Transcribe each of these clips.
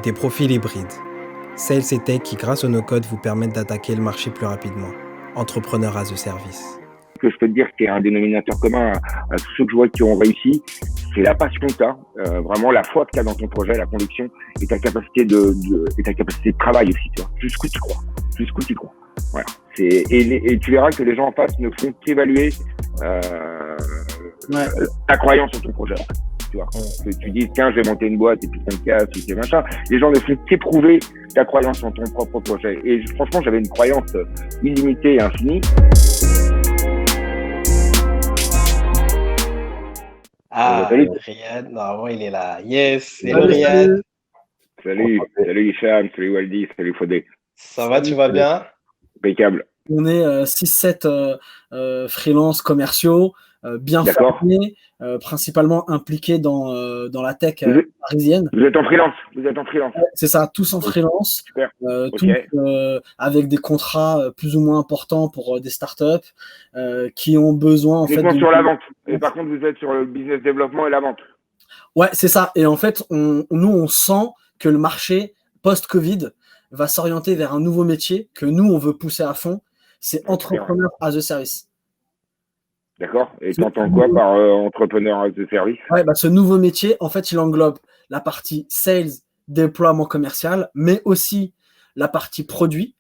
Des profils hybrides. Sales et tech qui, grâce au no-code, vous permettent d'attaquer le marché plus rapidement. Entrepreneur as a service. Que je peux te dire qu'il y a un dénominateur commun à tous ceux que je vois qui ont réussi, c'est la passion que tu as, vraiment la foi que tu as dans ton projet, la conviction et ta capacité de travail aussi, tu vois, jusqu'où tu crois. Voilà. Et tu verras que les gens en face ne font qu'évaluer ta croyance sur ton projet. Tu vois, que tu dis tiens, je vais monter une boîte et puis ça me casse ou c'est machin. Les gens ne font qu'éprouver ta croyance en ton propre projet. Et franchement, j'avais une croyance illimitée et infinie. Ah, Riyad, normalement il est là. Yes, hello Riyad. Salut Hicham, salut Waldi, salut Fodé. Ça va, tu vas bien? Impeccable. On est 6-7 freelance commerciaux, bien formés, principalement impliqués dans la tech parisienne. Vous êtes en freelance. C'est ça, tous en freelance. Super. Tous avec des contrats plus ou moins importants pour des startups qui ont besoin en fait. Sur la vente. Et par contre, vous êtes sur le business développement et la vente. Ouais, c'est ça. Et en fait, on sent que le marché post-Covid va s'orienter vers un nouveau métier que nous, on veut pousser à fond. C'est entrepreneur as a service. D'accord. Et tu entends quoi par entrepreneur as a service? Ouais, ce nouveau métier, en fait, il englobe la partie sales, déploiement commercial, mais aussi la partie produit,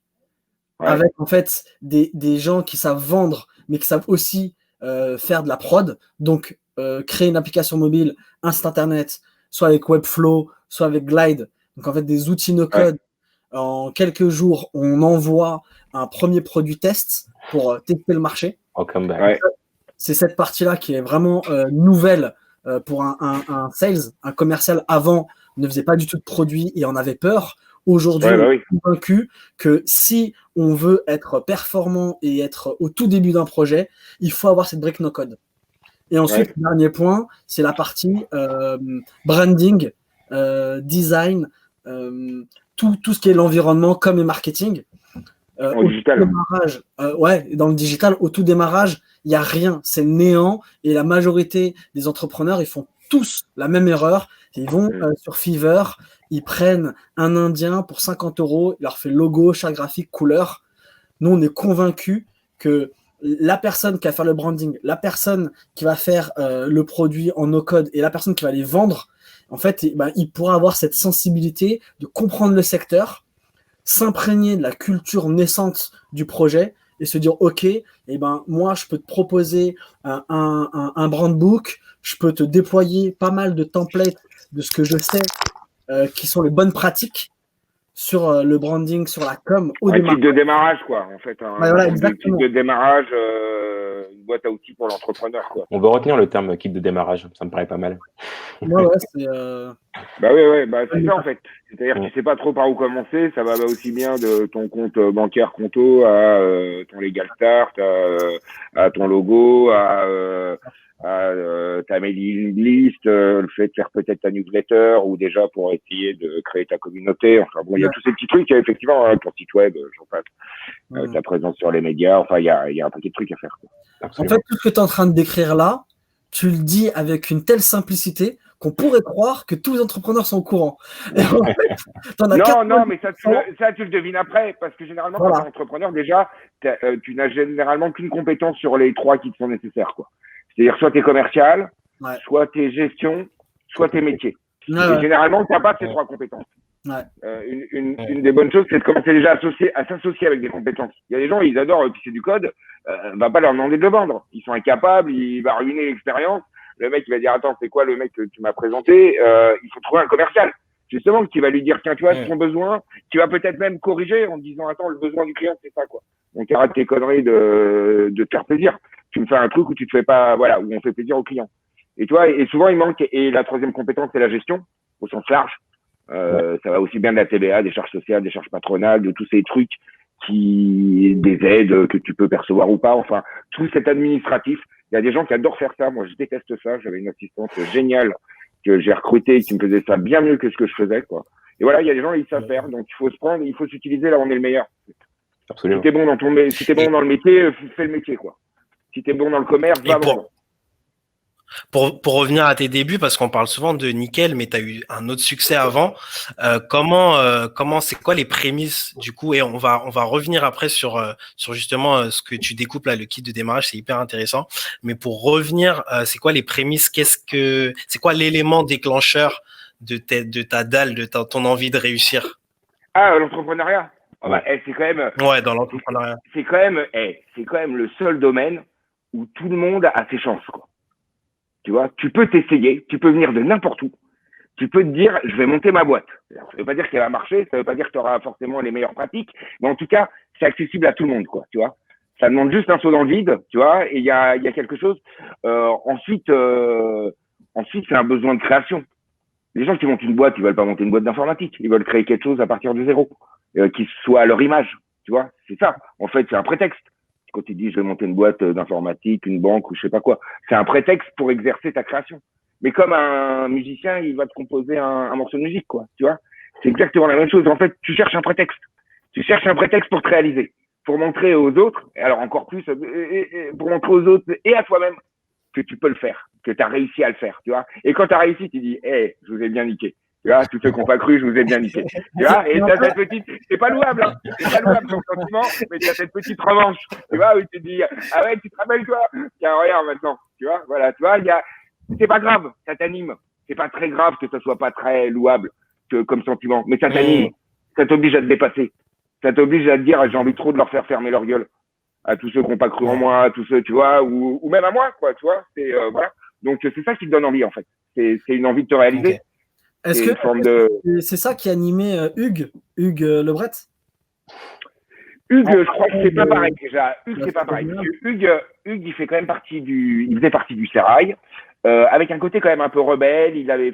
avec en fait des gens qui savent vendre, mais qui savent aussi faire de la prod. Donc, créer une application mobile, un site internet, soit avec Webflow, soit avec Glide. Donc, en fait, des outils no-code. En quelques jours, on envoie un premier produit test pour tester le marché. C'est cette partie-là qui est vraiment nouvelle pour un sales. Un commercial avant ne faisait pas du tout de produit et en avait peur. Aujourd'hui, on est convaincu que si on veut être performant et être au tout début d'un projet, il faut avoir cette brique no-code. Et ensuite, le dernier point, c'est la partie branding, design, tout ce qui est l'environnement comme et marketing. Au digital. Dans le digital, au tout démarrage, il n'y a rien, c'est néant. Et la majorité des entrepreneurs, ils font tous la même erreur. Ils vont sur Fiverr, ils prennent un Indien pour 50 €, il leur fait logo, charte graphique, couleur. Nous, on est convaincus que la personne qui va faire le branding, la personne qui va faire le produit en no-code et la personne qui va les vendre, en fait, il pourra avoir cette sensibilité de comprendre le secteur, s'imprégner de la culture naissante du projet et se dire ok, moi je peux te proposer un brand book, je peux te déployer pas mal de templates de ce que je sais qui sont les bonnes pratiques sur le branding, sur la com au démarrage. Type de démarrage, quoi, en fait. Exactement. Type de démarrage, une boîte à outils pour l'entrepreneur, quoi. On va retenir le terme kit de démarrage, ça me paraît pas mal. C'est c'est ça, en fait. C'est-à-dire que tu sais pas trop par où commencer, ça va aussi bien de ton compte bancaire conto à ton legal start, à ton logo, à ta mailing list, le fait de faire peut-être ta newsletter ou déjà pour essayer de créer ta communauté. Enfin bon, il y a tous ces petits trucs, effectivement, ton site web, j'en passe, ta présence sur les médias. Enfin, il y a un paquet de trucs à faire, quoi. En fait, tout ce que tu es en train de décrire là, tu le dis avec une telle simplicité qu'on pourrait croire que tous les entrepreneurs sont au courant. Et en fait, non, mais ça, tu le devines après, parce que généralement, quand tu es entrepreneur, déjà, tu n'as généralement qu'une compétence sur les 3 qui te sont nécessaires, quoi. C'est-à-dire soit tu es commercial, soit tu es gestion, soit tu es métier. Et généralement, tu n'as pas ces 3 compétences. Une des bonnes choses, c'est de commencer déjà à s'associer avec des compétences. Il y a des gens, ils adorent pisser du code, va pas leur demander de le vendre. Ils sont incapables, il va ruiner l'expérience. Le mec, il va dire, attends, c'est quoi le mec que tu m'as présenté? Il faut trouver un commercial, justement, qui va lui dire, tiens, tu vois, c'est ton besoin, qui va peut-être même corriger en disant, attends, le besoin du client, c'est ça, quoi. Donc, arrête tes conneries de te faire plaisir. Tu me fais un truc où tu te fais pas, où on fait plaisir au client. Et tu vois, et souvent, il manque, et la 3e compétence, c'est la gestion, au sens large. Ça va aussi bien de la TVA, des charges sociales, des charges patronales, de tous ces trucs des aides que tu peux percevoir ou pas. Enfin, tout cet administratif. Il y a des gens qui adorent faire ça. Moi, je déteste ça. J'avais une assistante géniale que j'ai recrutée qui me faisait ça bien mieux que ce que je faisais, quoi. Et voilà, il y a des gens, ils savent faire. Donc, il faut s'utiliser là où on est le meilleur. Absolument. Si t'es bon dans le métier, fais le métier, quoi. Si t'es bon dans le commerce, va vendre. Pour revenir à tes débuts, parce qu'on parle souvent de Nickel, mais tu as eu un autre succès avant. C'est quoi les prémices du coup? Et on va revenir après sur justement ce que tu découpes là, le kit de démarrage, c'est hyper intéressant. Mais pour revenir, c'est quoi les prémices? C'est quoi l'élément déclencheur de ta dalle, ton envie de réussir? Ah, l'entrepreneuriat. C'est quand même. Ouais, dans l'entrepreneuriat. C'est quand même le seul domaine où tout le monde a ses chances, quoi. Tu vois, tu peux t'essayer, tu peux venir de n'importe où. Tu peux te dire, je vais monter ma boîte. Alors, ça veut pas dire qu'elle va marcher, ça veut pas dire que tu auras forcément les meilleures pratiques, mais en tout cas, c'est accessible à tout le monde, quoi, tu vois. Ça demande juste un saut dans le vide, tu vois, et il y a quelque chose. Ensuite, c'est un besoin de création. Les gens qui montent une boîte, ils veulent pas monter une boîte d'informatique, ils veulent créer quelque chose à partir de zéro, qui soit à leur image, tu vois. C'est ça. En fait, c'est un prétexte. Quand tu dis je vais monter une boîte d'informatique, une banque ou je sais pas quoi, c'est un prétexte pour exercer ta création. Mais comme un musicien, il va te composer un morceau de musique, quoi, tu vois. C'est exactement la même chose. En fait, tu cherches un prétexte. Tu cherches un prétexte pour te réaliser, pour montrer aux autres, et alors encore plus, pour montrer aux autres et à toi-même que tu peux le faire, que tu as réussi à le faire, tu vois. Et quand tu as réussi, tu dis, je vous ai bien niqué. Tu vois, tous ceux qui n'ont pas cru, je vous ai bien niqué. Tu vois, et t'as cette petite, c'est pas louable, hein. C'est pas louable ton sentiment, mais t'as cette petite revanche. Tu vois, où tu te dis, ah ouais, tu te rappelles, toi? Tiens, regarde maintenant. Tu vois, voilà, tu vois, c'est pas grave, ça t'anime. C'est pas très grave que ça soit pas très louable comme sentiment, mais ça t'anime. Ça t'oblige à te dépasser. Ça t'oblige à te dire, j'ai envie trop de leur faire fermer leur gueule. À tous ceux qui n'ont pas cru en moi, à tous ceux, tu vois, ou même à moi, quoi, tu vois. C'est, voilà. Donc, c'est ça qui te donne envie, en fait. C'est une envie de te réaliser. Okay. Est-ce que c'est ça qui animait Hugues Lebret? Hugues, je crois que c'est pas pareil déjà. Hugues, c'est pas pareil. Hugues, il fait quand même il faisait partie du Sérail, avec un côté quand même un peu rebelle. Il a fait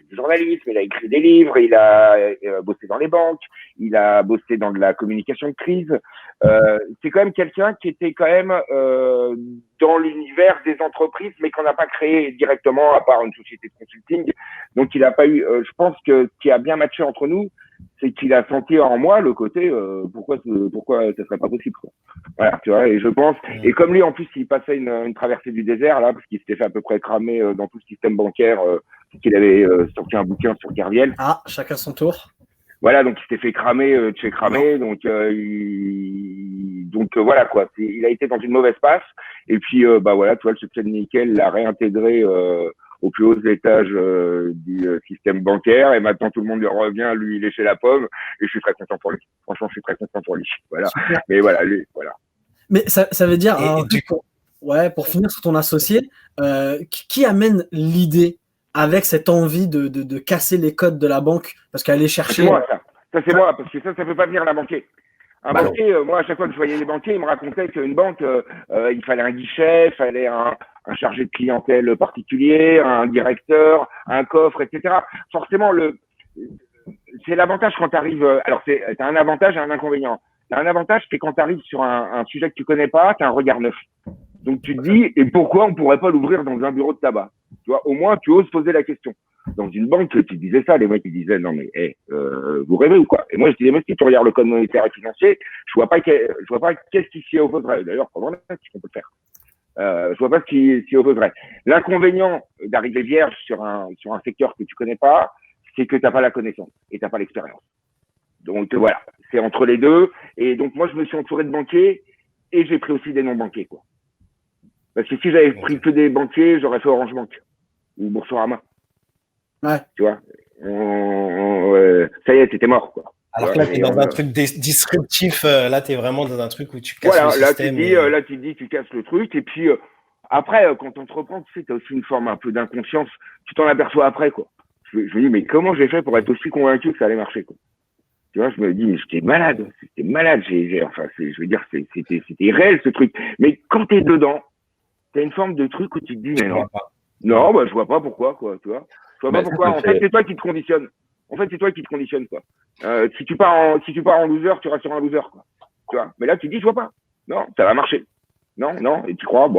du journalisme, il a écrit des livres, il a bossé dans les banques, il a bossé dans de la communication de crise. C'est quand même quelqu'un qui était quand même dans l'univers des entreprises, mais qu'on n'a pas créé directement à part une société de consulting. Donc il a pas eu. Je pense que ce qui a bien matché entre nous, c'est qu'il a senti en moi le côté pourquoi ça serait pas possible, quoi. Voilà, tu vois. Et je pense. Et comme lui en plus il passait une traversée du désert là, parce qu'il s'était fait à peu près cramer dans tout le système bancaire, qu'il avait sorti un bouquin sur Garviel. Ah, chacun son tour. Voilà, donc il s'était fait cramer de chez cramer, donc voilà quoi. Il a été dans une mauvaise passe. Et puis voilà, tu vois, le succès de Nickel l'a réintégré aux plus hauts étages du système bancaire, et maintenant tout le monde lui revient, lui il est chez la pomme, et je suis très content pour lui. Franchement, je suis très content pour lui. Voilà. Super. Mais voilà, lui, voilà. Mais ça veut dire, pour finir sur ton associé, qui amène l'idée avec cette envie de casser les codes de la banque, parce qu'aller chercher. C'est moi, ça c'est moi, parce que ça peut pas venir d'un banquier. Un banquier, moi, à chaque fois que je voyais les banquiers, ils me racontaient qu'une banque, il fallait un guichet, il fallait un chargé de clientèle particulier, un directeur, un coffre, etc. Forcément, c'est l'avantage quand tu arrives. Alors, t'as un avantage et un inconvénient. T'as un avantage, c'est quand tu arrives sur un sujet que tu connais pas, t'as un regard neuf. Donc, tu te dis, et pourquoi on pourrait pas l'ouvrir dans un bureau de tabac? Tu vois, au moins, tu oses poser la question. Dans une banque, tu disais ça, les mecs, ils disaient, non, mais, vous rêvez ou quoi? Et moi, je disais, mais si tu regardes le code monétaire et financier, je vois pas qu'est-ce qui s'y opposerait. D'ailleurs, probablement, c'est ce qu'on peut faire. Je vois pas ce qui s'y opposerait. L'inconvénient d'arriver vierge sur un secteur que tu connais pas, c'est que t'as pas la connaissance et t'as pas l'expérience. Donc, voilà. C'est entre les deux. Et donc, moi, je me suis entouré de banquiers et j'ai pris aussi des non-banquiers, quoi. Parce que si j'avais pris que des banquiers, j'aurais fait Orange Bank ou Boursorama. Ouais. Tu vois, ça y est, t'étais mort, quoi. Alors que là, t'es dans un truc disruptif. Là, t'es vraiment dans un truc où tu casses le système. Là, tu dis, tu casses le truc. Et puis, après, quand t'entreprends, tu sais, t'as aussi une forme un peu d'inconscience. Tu t'en aperçois après, quoi. Je me dis, mais comment j'ai fait pour être aussi convaincu que ça allait marcher, quoi. Tu vois, je me dis, mais j'étais malade. C'était malade. Je veux dire, c'était réel, ce truc. Mais quand t'es dedans, t'as une forme de truc où tu te dis, mais non. Non, je vois pas pourquoi, quoi, tu vois. Je vois pas pourquoi. En fait, c'est toi qui te conditionnes. Quoi. Si tu pars en loser, tu restes sur un loser, quoi. Tu vois. Mais là, tu dis, je vois pas. Non, ça va marcher. Non. Et tu crois,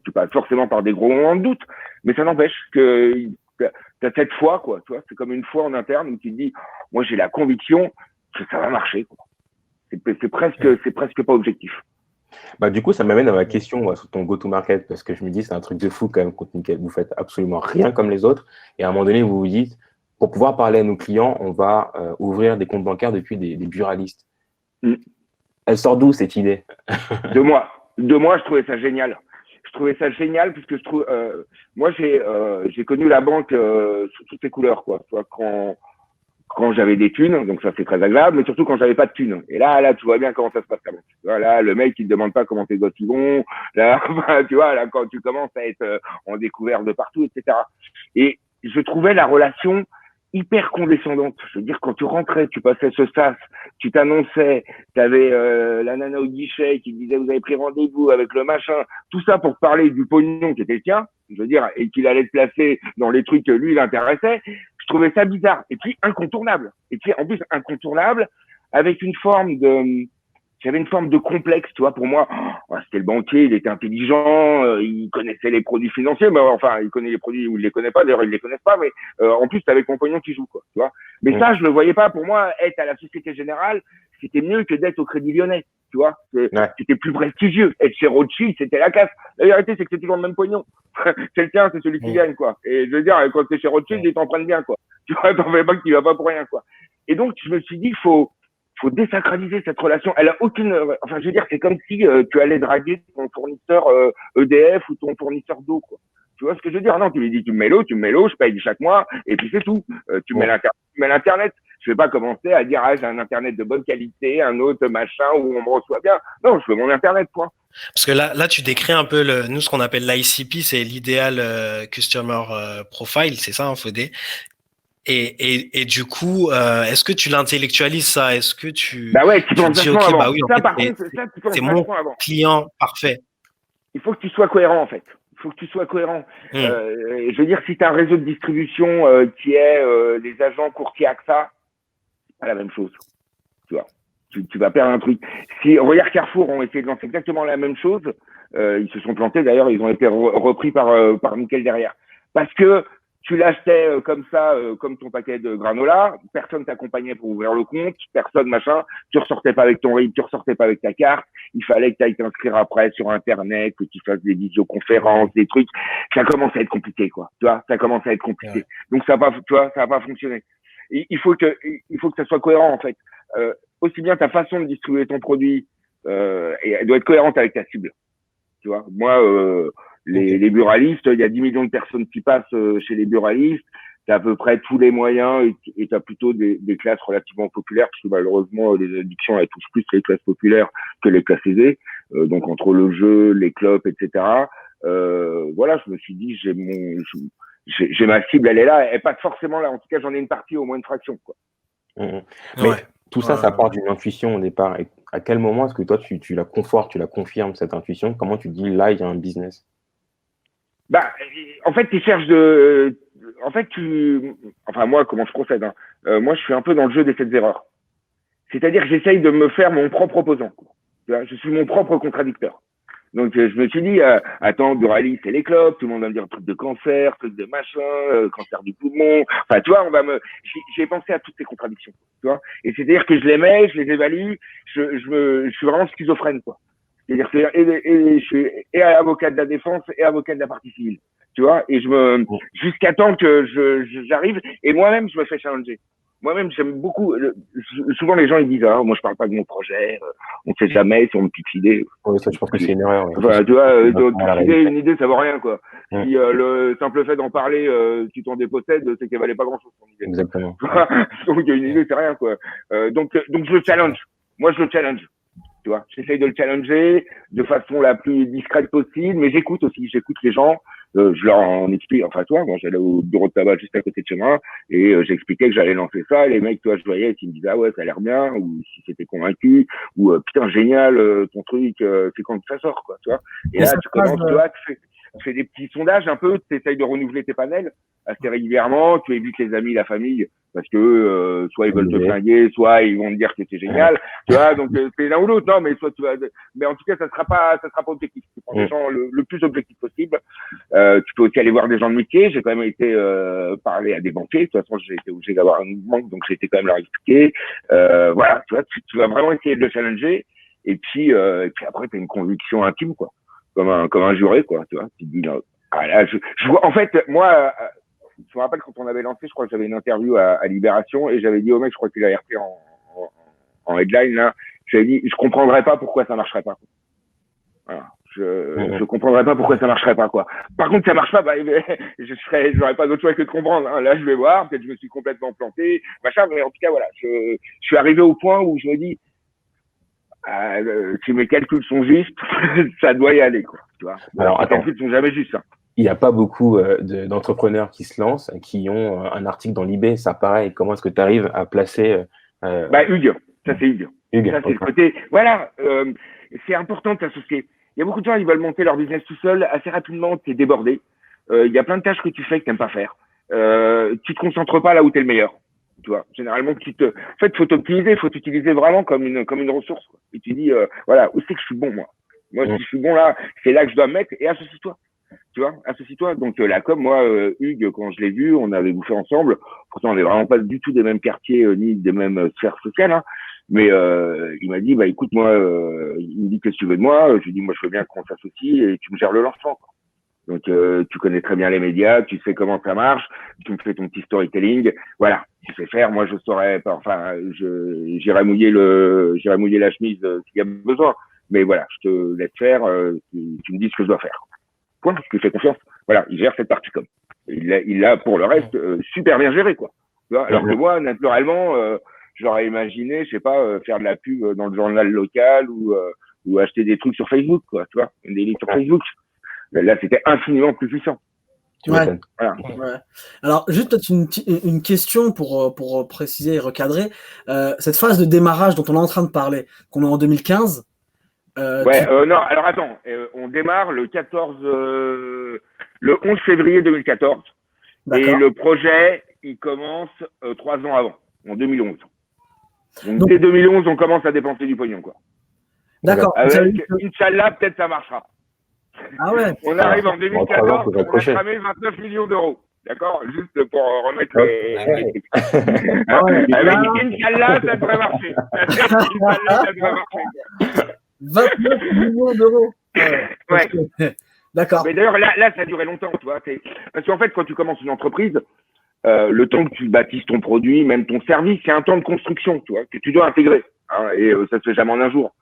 tu passes forcément par des gros moments de doute. Mais ça n'empêche que t'as cette foi, quoi. Tu vois. C'est comme une foi en interne où tu te dis, moi, j'ai la conviction que ça va marcher, quoi. C'est presque pas objectif. Du coup, ça m'amène à ma question sur ton go-to-market, parce que je me dis, c'est un truc de fou quand même contre Nickel. Vous faites absolument rien comme les autres. Et à un moment donné, vous vous dites, pour pouvoir parler à nos clients, on va ouvrir des comptes bancaires depuis des buralistes. Elle sort d'où cette idée? De moi, je trouvais ça génial. Je trouvais ça génial puisque je trouve, moi j'ai connu la banque sous toutes ses couleurs, quoi. Tu vois, quand j'avais des thunes, donc ça c'est très agréable, mais surtout quand j'avais pas de thunes. Et là, tu vois bien comment ça se passe. Tu vois, là, le mec il te demande pas comment tes gosses ils vont. Là, tu vois, là quand tu commences à être en découvert de partout, etc. Et je trouvais la relation hyper condescendante. Je veux dire, quand tu rentrais, tu passais ce sas, tu t'annonçais, tu avais la nana au guichet qui disait vous avez pris rendez-vous avec le machin, tout ça pour parler du pognon qui était le tien, je veux dire, et qu'il allait te placer dans les trucs que lui il intéressait. Je trouvais ça bizarre. Et puis incontournable. Et puis en plus incontournable avec une forme de... J'avais une forme de complexe, tu vois, pour moi. Oh, c'était le banquier, il était intelligent, il connaissait les produits financiers, mais enfin, il connaît les produits ou il les connaît pas, d'ailleurs, il les connaissent pas, mais en plus, c'est avec mon pognon qui joue, quoi, tu vois. Mais ça, je le voyais pas. Pour moi, être à la Société Générale, c'était mieux que d'être au Crédit Lyonnais, tu vois. C'était plus prestigieux. Être chez Rothschild, c'était la casse. La vérité, c'est que c'est toujours le même pognon. C'est le tien, c'est celui qui gagne, quoi. Et je veux dire, quand t'es chez Rothschild, ils t'en prennent bien, quoi. Tu vois, t'en fais pas que tu vas pas pour rien, quoi. Et donc, je me suis dit, faut désacraliser cette relation. Elle a aucune, enfin, je veux dire, c'est comme si tu allais draguer ton fournisseur EDF ou ton fournisseur d'eau, quoi. Tu vois ce que je veux dire? Non, tu lui dis, tu me mets l'eau, je paye chaque mois, et puis c'est tout. Tu mets l'internet. Je vais pas commencer à dire, ah, j'ai un internet de bonne qualité, un autre machin où on me reçoit bien. Non, je veux mon internet, point. Parce que là, tu décris un peu nous, ce qu'on appelle l'ICP, c'est l'idéal customer profile, c'est ça, Fodé. Et du coup, est-ce que tu l'intellectualises ça? Est-ce que tu tu penses dis, ok, avant. Bah oui, ça, par contre, c'est mon client parfait. Il faut que tu sois cohérent, en fait. Il faut que tu sois cohérent. Je veux dire, si tu as un réseau de distribution qui est les agents courtiers AXA, c'est pas la même chose. Tu vois, tu vas perdre un truc. Si regarde, Carrefour ont essayé de lancer exactement la même chose, ils se sont plantés. D'ailleurs, ils ont été repris par Nickel derrière, parce que tu l'achetais comme ça, comme ton paquet de granola, personne t'accompagnait pour ouvrir le compte, personne machin, tu ressortais pas avec ton RIB, tu ressortais pas avec ta carte, il fallait que tu ailles t'inscrire après sur Internet, que tu fasses des visioconférences, des trucs, ça commence à être compliqué, quoi, tu vois, ça commence à être compliqué. Ouais. Donc ça va pas, tu vois, ça va pas fonctionner. Et il faut que ça soit cohérent, en fait. Aussi bien ta façon de distribuer ton produit, et elle doit être cohérente avec ta cible. Tu vois, moi, les buralistes, il y a 10 millions de personnes qui passent chez les buralistes. Tu as à peu près tous les moyens et tu as plutôt des classes relativement populaires, parce que malheureusement, les addictions, elles touchent plus les classes populaires que les classes aisées. Donc, entre le jeu, les clopes, etc. Voilà, je me suis dit, j'ai ma cible, elle est là. Elle est pas forcément là. En tout cas, j'en ai une partie, au moins une fraction, quoi. Mais tout ça, ça part d'une intuition au départ. Et à quel moment est-ce que toi, tu la confortes, tu la confirmes, cette intuition? Comment tu dis, là, il y a un business? En fait, tu cherches enfin, moi, comment je procède, hein. Moi, je suis un peu dans le jeu des 7 erreurs. C'est-à-dire que j'essaye de me faire mon propre opposant. Je suis mon propre contradicteur. Donc, je me suis dit, attends, Burali, c'est les clopes, tout le monde va me dire truc de cancer, truc de machin, cancer du poumon. Enfin, tu vois, j'ai pensé à toutes ces contradictions, tu vois. Et c'est-à-dire que je les mets, je les évalue, je suis vraiment schizophrène, quoi. C'est-à-dire que je suis et avocat de la défense et avocat de la partie civile, tu vois. Et jusqu'à temps que j'arrive, et moi-même, je me fais challenger. Moi-même, j'aime beaucoup. Souvent, les gens ils disent, moi, je parle pas de mon projet. On ne sait jamais si on me pique l'idée. Oui, ça, je pense que c'est une erreur. Ouais. Enfin, tu vois, une idée, ça vaut rien, quoi. Si le simple fait d'en parler, tu t'en dépossèdes, c'est qu'elle valait pas grand-chose, ton idée. Exactement. Donc, une idée, c'est rien, quoi. Donc, je le challenge. Moi, je le challenge. Tu vois, j'essaye de le challenger de façon la plus discrète possible, mais j'écoute les gens. Je leur en explique, enfin, toi, moi, j'allais au bureau de tabac juste à côté de chez moi, et j'expliquais que j'allais lancer ça, les mecs, toi, je voyais, qui me disaient, ah ouais, ça a l'air bien, ou si c'était convaincu, ou putain, génial, ton truc, c'est quand ça sort, quoi, tu vois. Et là, tu commences, tu vois, tu fais des petits sondages un peu, tu essayes de renouveler tes panels assez régulièrement, tu évites les amis, la famille, parce que soit ils veulent te flinguer, soit ils vont te dire que c'est génial, tu vois, donc c'est l'un ou l'autre, non, mais soit tu vas, mais en tout cas, ça sera pas objectif. Tu prends des gens le plus objectif possible. Tu peux aussi aller voir des gens de métier. J'ai quand même été parler à des banquiers. De toute façon, j'ai été obligé d'avoir un mouvement, donc j'ai été quand même leur expliquer. Voilà, tu vois, tu vas vraiment essayer de le challenger. puis après, tu as une conviction intime, quoi. Comme un juré, quoi, tu vois. Tu te dis, là, je vois, en fait, moi, je me rappelle quand on avait lancé, je crois que j'avais une interview à Libération et j'avais dit au mec, je crois qu'il a RP en headline, là, j'avais dit, je comprendrais pas pourquoi ça marcherait pas. Voilà. Je comprendrais pas pourquoi ça marcherait pas, quoi. Par contre, ça marche pas, j'aurais pas d'autre choix que de comprendre, hein. Là, je vais voir, peut-être je me suis complètement planté, machin, mais en tout cas, voilà, je suis arrivé au point où je me dis, si mes calculs sont justes, ça doit y aller, quoi. Tu vois. Alors, les calculs sont jamais justes, hein. Il n'y a pas beaucoup d'entrepreneurs qui se lancent, qui ont un article dans l'eBay. Ça, pareil, comment est-ce que tu arrives à placer Hugues, ça c'est Hugues. Ça, c'est le côté. Voilà, c'est important de s'associer. Il y a beaucoup de gens, ils veulent monter leur business tout seul. Assez rapidement, tu es débordé. Il y a plein de tâches que tu fais que tu n'aimes pas faire. Tu te concentres pas là où tu es le meilleur. Tu vois, généralement, en fait, faut t'optimiser, faut t'utiliser vraiment comme une ressource, quoi. Et tu dis, voilà, où c'est que je suis bon, moi? Moi, si je suis bon là, c'est là que je dois me mettre et associe-toi. Tu vois, associe-toi. Donc la com, moi, Hugues, quand je l'ai vu, on avait bouffé ensemble. Pourtant, on n'est vraiment pas du tout des mêmes quartiers ni des mêmes sphères sociales, hein. Mais il m'a dit, bah écoute, moi, il me dit qu'est-ce que tu veux de moi. Je lui dis, moi, je veux bien qu'on s'associe et tu me gères le lancement, quoi. Donc tu connais très bien les médias, tu sais comment ça marche, tu me fais ton petit storytelling, voilà, tu sais faire. Moi, je saurais pas, enfin, j'irai mouiller la chemise s'il y a besoin. Mais voilà, je te laisse faire. Tu me dis ce que je dois faire. Point, parce que je fais confiance. Voilà, il gère cette partie com. Il l'a pour le reste super bien géré, quoi. Tu vois, alors que moi, naturellement, j'aurais imaginé, je sais pas, faire de la pub dans le journal local ou acheter des trucs sur Facebook, quoi. Tu vois, des livres sur Facebook. Là, c'était infiniment plus puissant. Ouais. Voilà. Ouais. Alors, juste peut-être une question pour préciser et recadrer. Cette phase de démarrage dont on est en train de parler, qu'on est en 2015. Non, alors attends, on démarre le 11 février 2014. D'accord. Et le projet, il commence 3 ans avant, en 2011. Donc, dès 2011, on commence à dépenser du pognon, quoi. D'accord. Avec Inch'Allah, peut-être ça marchera. Ah ouais. On arrive en 2014, on a cramé 29 millions d'euros. D'accord? Juste pour remettre les trucs. Avec Inch'Allah, ça devrait marcher. Inch'Allah, ça devrait marcher. 29 millions d'euros. Ouais. D'accord. Mais d'ailleurs, là, ça a duré longtemps, tu vois. Parce qu'en fait, quand tu commences une entreprise, le temps que tu bâtisses ton produit, même ton service, c'est un temps de construction, tu vois, que tu dois intégrer. Hein, et ça se fait jamais en un jour.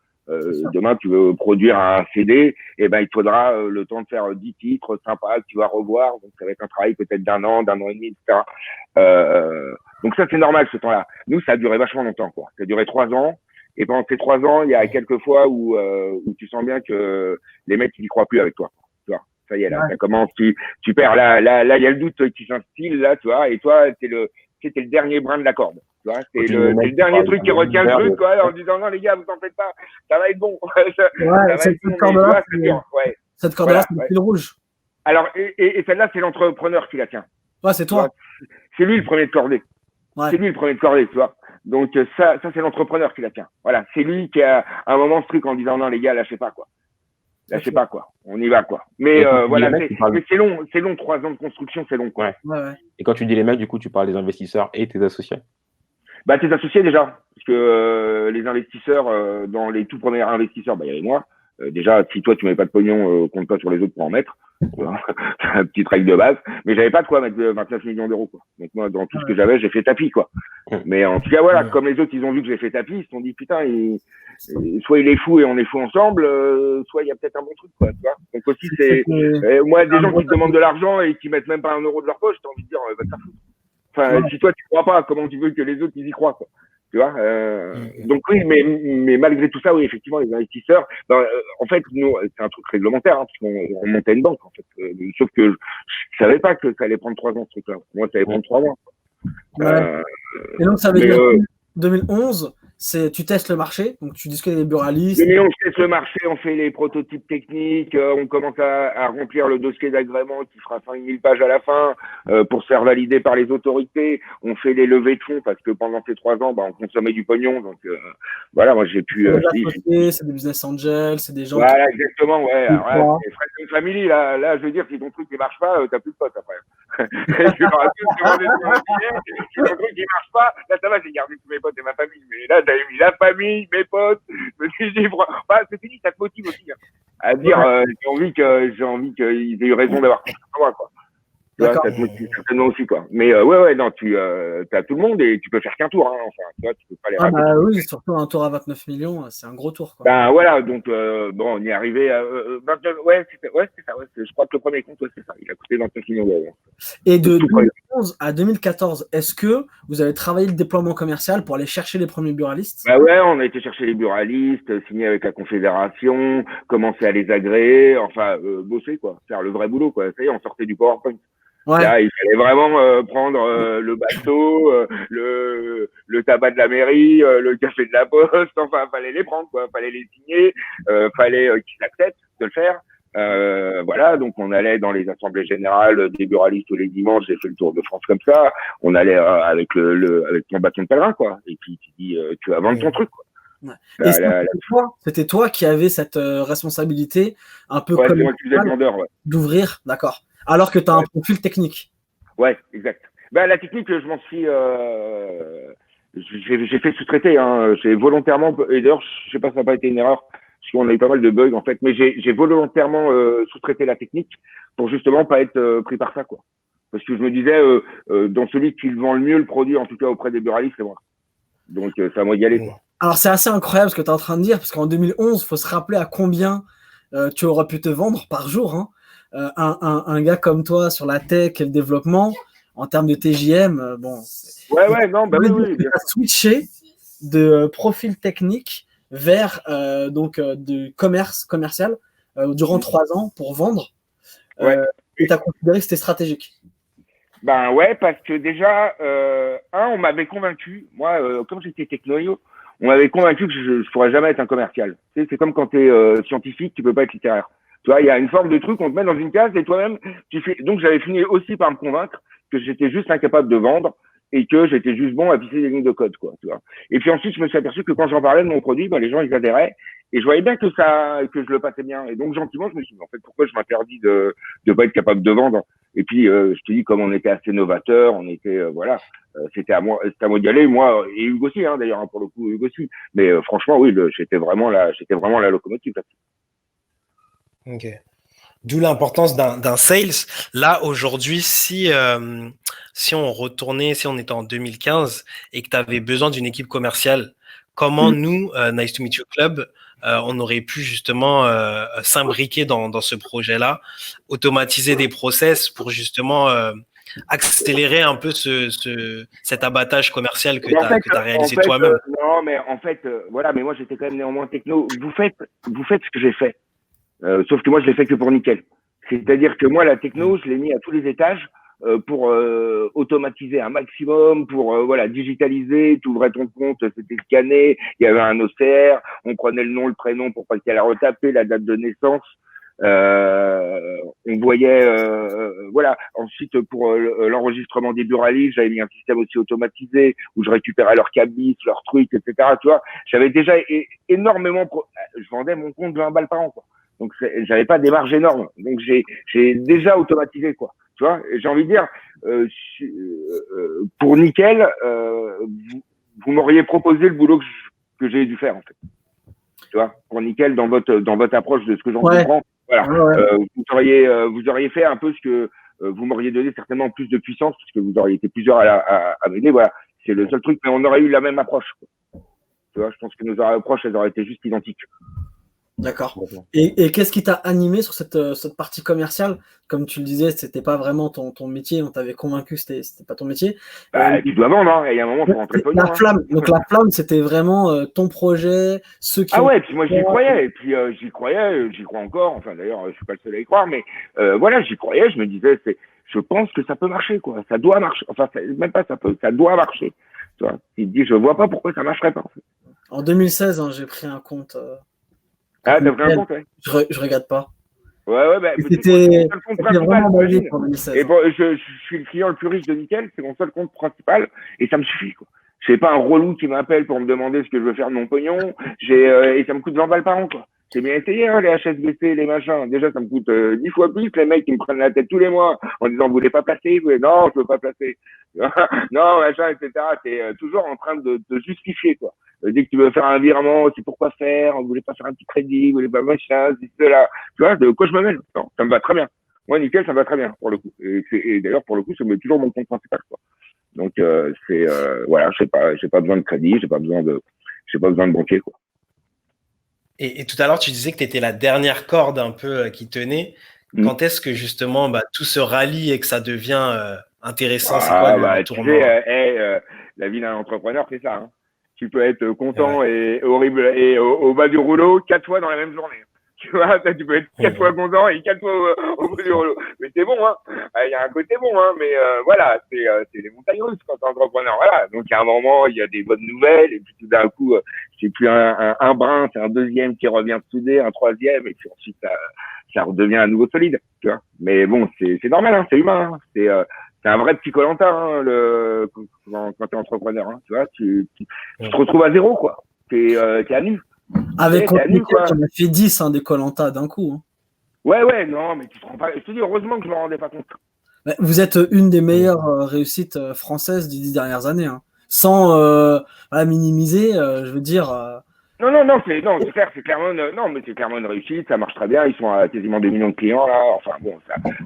Demain, tu veux produire un CD, et ben il te faudra le temps de faire 10 titres sympas que tu vas revoir. Donc ça va être un travail peut-être d'un an et demi, etc. Donc ça c'est normal ce temps-là. Nous ça a duré vachement longtemps, quoi. Ça a duré 3 ans. Et pendant ces 3 ans, il y a quelques fois où tu sens bien que les mecs ils y croient plus avec toi. Tu vois, ça y est là, ça commence. Tu perds là il y a le doute qui s'instille là, tu vois. Et toi t'es le dernier brin de la corde. Tu vois, c'est le dernier truc qui retient le truc, quoi, en disant non les gars, vous en faites pas, ça va être bon. Cette corde-là, c'est le fil rouge. Alors, et celle-là, c'est l'entrepreneur qui la tient. Ouais, c'est toi. C'est lui le premier de cordée. Ouais. C'est lui le premier de cordée, tu vois. Donc ça c'est l'entrepreneur qui la tient. Voilà, c'est lui qui a un moment ce truc en disant non les gars, lâchez pas, quoi. Lâchez pas, quoi. On y va, quoi. Mais voilà, mais c'est long, 3 ans de construction, c'est long, quoi. Ouais. Et quand tu dis les mecs, du coup, tu parles des investisseurs et tes associés? Bah, tes associés déjà, parce que les investisseurs, dans les tout premiers investisseurs, bah, il y avait moi. Déjà, si toi tu mets pas de pognon, compte pas sur les autres pour en mettre. C'est un petit règle de base. Mais j'avais pas de quoi mettre 29 millions d'euros, quoi. Donc moi, dans tout ce que j'avais, j'ai fait tapis, quoi. Mais en tout cas, voilà, comme les autres, ils ont vu que j'ai fait tapis, ils se sont dit putain, soit il est fou et on est fou ensemble, soit il y a peut-être un bon truc, quoi. Tu vois. Donc aussi, c'est moi, des gens qui te demandent de l'argent et qui mettent même pas 1 euro de leur poche, t'as envie de dire, va te faire foutre. Enfin, si toi tu crois pas, comment tu veux que les autres ils y croient, quoi. Tu vois, donc oui, mais malgré tout ça, oui, effectivement, les investisseurs, en fait, nous, c'est un truc réglementaire, hein, parce qu'on montait une banque, en fait. Sauf que je savais pas que ça allait prendre 3 ans, ce truc-là. Moi, ça allait prendre 3 mois. Et donc, ça veut dire 2011, tu testes le marché, donc tu discutes avec les buralistes. 2011, on teste le marché, on fait les prototypes techniques, on commence à remplir le dossier d'agrément qui fera 5000 pages à la fin pour se faire valider par les autorités. On fait les levées de fonds parce que pendant ces 3 ans, on consommait du pognon. Donc voilà, moi j'ai pu. C'est des business angels, c'est des gens. Voilà, exactement, ouais. Alors, c'est Friends and Family, là, je veux dire, si ton truc ne marche pas, t'as plus de potes après. Je leur ai tous demandé sur la billet, si mon truc il marche pas, là ça va, j'ai gardé tous mes potes et ma famille, mais là j'avais mis la famille, mes potes, je me suis dit, c'est fini, ça te motive aussi, hein, à dire, j'ai envie qu'ils aient eu raison d'avoir confiance en moi, quoi. Tu vois, ça te motive certainement aussi, quoi. Mais ouais, non, tu as tout le monde et tu peux faire qu'un tour, hein. Enfin, tu vois, tu peux pas les rater. Bah oui, surtout un tour à 29 millions, c'est un gros tour, quoi. Ben voilà, donc bon, on y est arrivé à 29, c'est ça, je crois que le premier compte, c'est ça, il a coûté 29 millions d'euros. Et de 2011 à 2014, est-ce que vous avez travaillé le déploiement commercial pour aller chercher les premiers buralistes? Bah ouais, on a été chercher les buralistes, signer avec la Confédération, commencer à les agréer, enfin bosser, quoi, faire le vrai boulot, quoi. Ça y est, on sortait du PowerPoint. Ouais. Là, il fallait vraiment prendre le bateau, le tabac de la mairie, le café de la poste, enfin, fallait les prendre, quoi, fallait les signer, fallait qu'ils acceptent de le faire. Voilà, donc on allait dans les assemblées générales des buralistes tous les dimanches, j'ai fait le tour de France comme ça, on allait avec avec ton bâton de pèlerin, quoi, et puis tu dis, tu vas vendre ton truc, quoi. Ouais. C'était toi qui avais cette responsabilité un peu d'ouvrir, d'accord. Alors que tu as un profil technique. Ouais, exact. Ben, la technique, je m'en suis... j'ai fait sous-traiter. Hein. J'ai volontairement... Et d'ailleurs, je sais pas si ça n'a pas été une erreur, parce qu'on a eu pas mal de bugs, en fait. Mais j'ai volontairement sous-traité la technique pour justement pas être pris par ça, quoi. Parce que je me disais, dans celui qui vend le mieux le produit, en tout cas auprès des buralistes, c'est moi. Donc, c'est à moi d'y aller, quoi. Alors, c'est assez incroyable ce que tu es en train de dire, parce qu'en 2011, il faut se rappeler à combien tu aurais pu te vendre par jour, hein. Un gars comme toi sur la tech et le développement, en termes de TJM, bon. Ouais, non, bah oui. Tu as switché de profil technique vers de commercial durant 3 ans pour vendre. Et tu as considéré que c'était stratégique. Ben ouais, parce que déjà, on m'avait convaincu, moi, comme j'étais techno, on m'avait convaincu que je ne pourrais jamais être un commercial. Tu sais, c'est comme quand tu es scientifique, tu peux pas être littéraire. Tu vois, il y a une forme de truc, on te met dans une case et toi-même, tu fais. Donc, j'avais fini aussi par me convaincre que j'étais juste incapable de vendre et que j'étais juste bon à pisser des lignes de code, quoi, tu vois. Et puis ensuite, je me suis aperçu que quand j'en parlais de mon produit, ben, les gens, ils adhéraient et je voyais bien que je le passais bien. Et donc, gentiment, je me suis dit, en fait, pourquoi je m'interdis de pas être capable de vendre? Et puis, je te dis, comme on était assez novateur, on était, voilà, c'était à moi d'y aller, moi, et Hugo aussi, hein, d'ailleurs, hein, pour le coup, Hugo aussi. Mais franchement, oui, j'étais vraiment la locomotive, là. Ok. D'où l'importance d'un sales. Là, aujourd'hui, si on était en 2015 et que tu avais besoin d'une équipe commerciale, comment nous, Nice to Meet You Club, on aurait pu justement s'imbriquer dans ce projet-là, automatiser des process pour justement accélérer un peu cet abattage commercial que tu as réalisé toi-même. Non, mais en fait, voilà, mais moi j'étais quand même néanmoins techno. Vous faites ce que j'ai fait. Sauf que moi, je l'ai fait que pour nickel. C'est-à-dire que moi, la techno, je l'ai mis à tous les étages pour automatiser un maximum, pour voilà, digitaliser, tu ouvrais ton compte, c'était scanné, il y avait un OCR, on prenait le nom, le prénom pour pas qu'il y ait à retaper, la date de naissance. On voyait voilà. Ensuite, pour l'enregistrement des buralistes, j'avais mis un système aussi automatisé où je récupérais leurs cabis, leurs trucs, etc. Tu vois, j'avais déjà énormément. Je vendais mon compte 20 balles par an, quoi. Donc, j'avais pas des marges énormes. Donc, j'ai déjà automatisé, quoi. Tu vois, j'ai envie de dire, pour nickel, vous m'auriez proposé le boulot que j'ai dû faire, en fait. Tu vois, pour nickel, dans votre approche de ce que j'en comprends, voilà. Vous auriez fait un peu ce que vous m'auriez donné certainement plus de puissance, parce que vous auriez été plusieurs à m'aider. Voilà, c'est le seul truc, mais on aurait eu la même approche, quoi. Tu vois, je pense que nos approches, elles auraient été juste identiques. D'accord. Et qu'est-ce qui t'a animé sur cette partie commerciale? Comme tu le disais, c'était pas vraiment ton métier, on t'avait convaincu que c'était pas ton métier. Tu dois vendre, hein. Il y a un moment, il faut rentrer le pognon. La flamme. Donc la flamme, c'était vraiment ton projet, ceux qui. Ah ouais, puis moi j'y croyais, et puis j'y crois encore. Enfin d'ailleurs, je suis pas le seul à y croire, mais voilà, j'y croyais. Je me disais, je pense que ça peut marcher, quoi. Ça doit marcher. Enfin, même pas ça doit marcher. Tu vois. Il te dit, je vois pas pourquoi ça marcherait pas. En fait. En 2016, hein, j'ai pris un compte. Ah, t'as pris un compte, ouais. Je regarde pas. Ouais, bah, c'était vraiment basé pour 2016. Et bon, je suis le client le plus riche de Nickel, c'est mon seul compte principal, et ça me suffit, quoi. Je sais pas un relou qui m'appelle pour me demander ce que je veux faire de mon pognon, et ça me coûte 20 balles par an, quoi. C'est bien essayé, hein, les HSBC, les machins. Déjà, ça me coûte 10 fois plus. Les mecs qui me prennent la tête tous les mois en disant, vous voulez pas placer? Non, je veux pas placer. Non, machin, etc. T'es toujours en train de justifier, quoi. Dès que tu veux faire un virement, c'est pourquoi faire, vous voulez pas faire un petit crédit, vous voulez pas machin, c'est cela. Tu vois, de quoi je me mêle? Non, ça me va très bien. Moi, nickel, ça me va très bien, pour le coup. Et d'ailleurs, pour le coup, ça me met toujours mon compte principal, quoi. Donc, voilà, j'ai pas besoin de crédit, j'ai pas besoin de banquier, quoi. Et tout à l'heure, tu disais que tu étais la dernière corde un peu qui tenait. Quand est-ce que justement tout se rallie et que ça devient intéressant? C'est quoi le tournant? Tu sais, la vie d'un entrepreneur, c'est ça. Hein. Tu peux être content et horrible et au bas du rouleau 4 fois dans la même journée. Tu vois, tu peux être 4 fois content et 4 fois au bout du rouleau. Mais c'est bon, hein. Il y a un côté bon, hein. Mais voilà, c'est les montagnes russes quand t'es entrepreneur. Voilà. Donc, il y a un moment, il y a des bonnes nouvelles. Et puis, tout d'un coup, c'est plus un brin, c'est un deuxième qui revient soudé, un troisième. Et puis ensuite, ça redevient à nouveau solide. Tu vois. Mais bon, c'est normal, hein. C'est humain. Hein. C'est un vrai petit Koh-Lanta, hein, quand t'es entrepreneur. Hein. Tu vois, tu te retrouves à zéro, quoi. T'es à nu. Avec Nickel, tu en as fait 10 des Koh-Lanta d'un coup. Hein. Ouais, non, mais tu te rends pas. Je te dis, heureusement que je me rendais pas compte. Vous êtes une des meilleures réussites françaises des 10 dernières années. Hein. Sans minimiser, je veux dire. Non, c'est clair, c'est clairement une réussite, ça marche très bien, ils sont à quasiment 2 millions de clients là, enfin bon,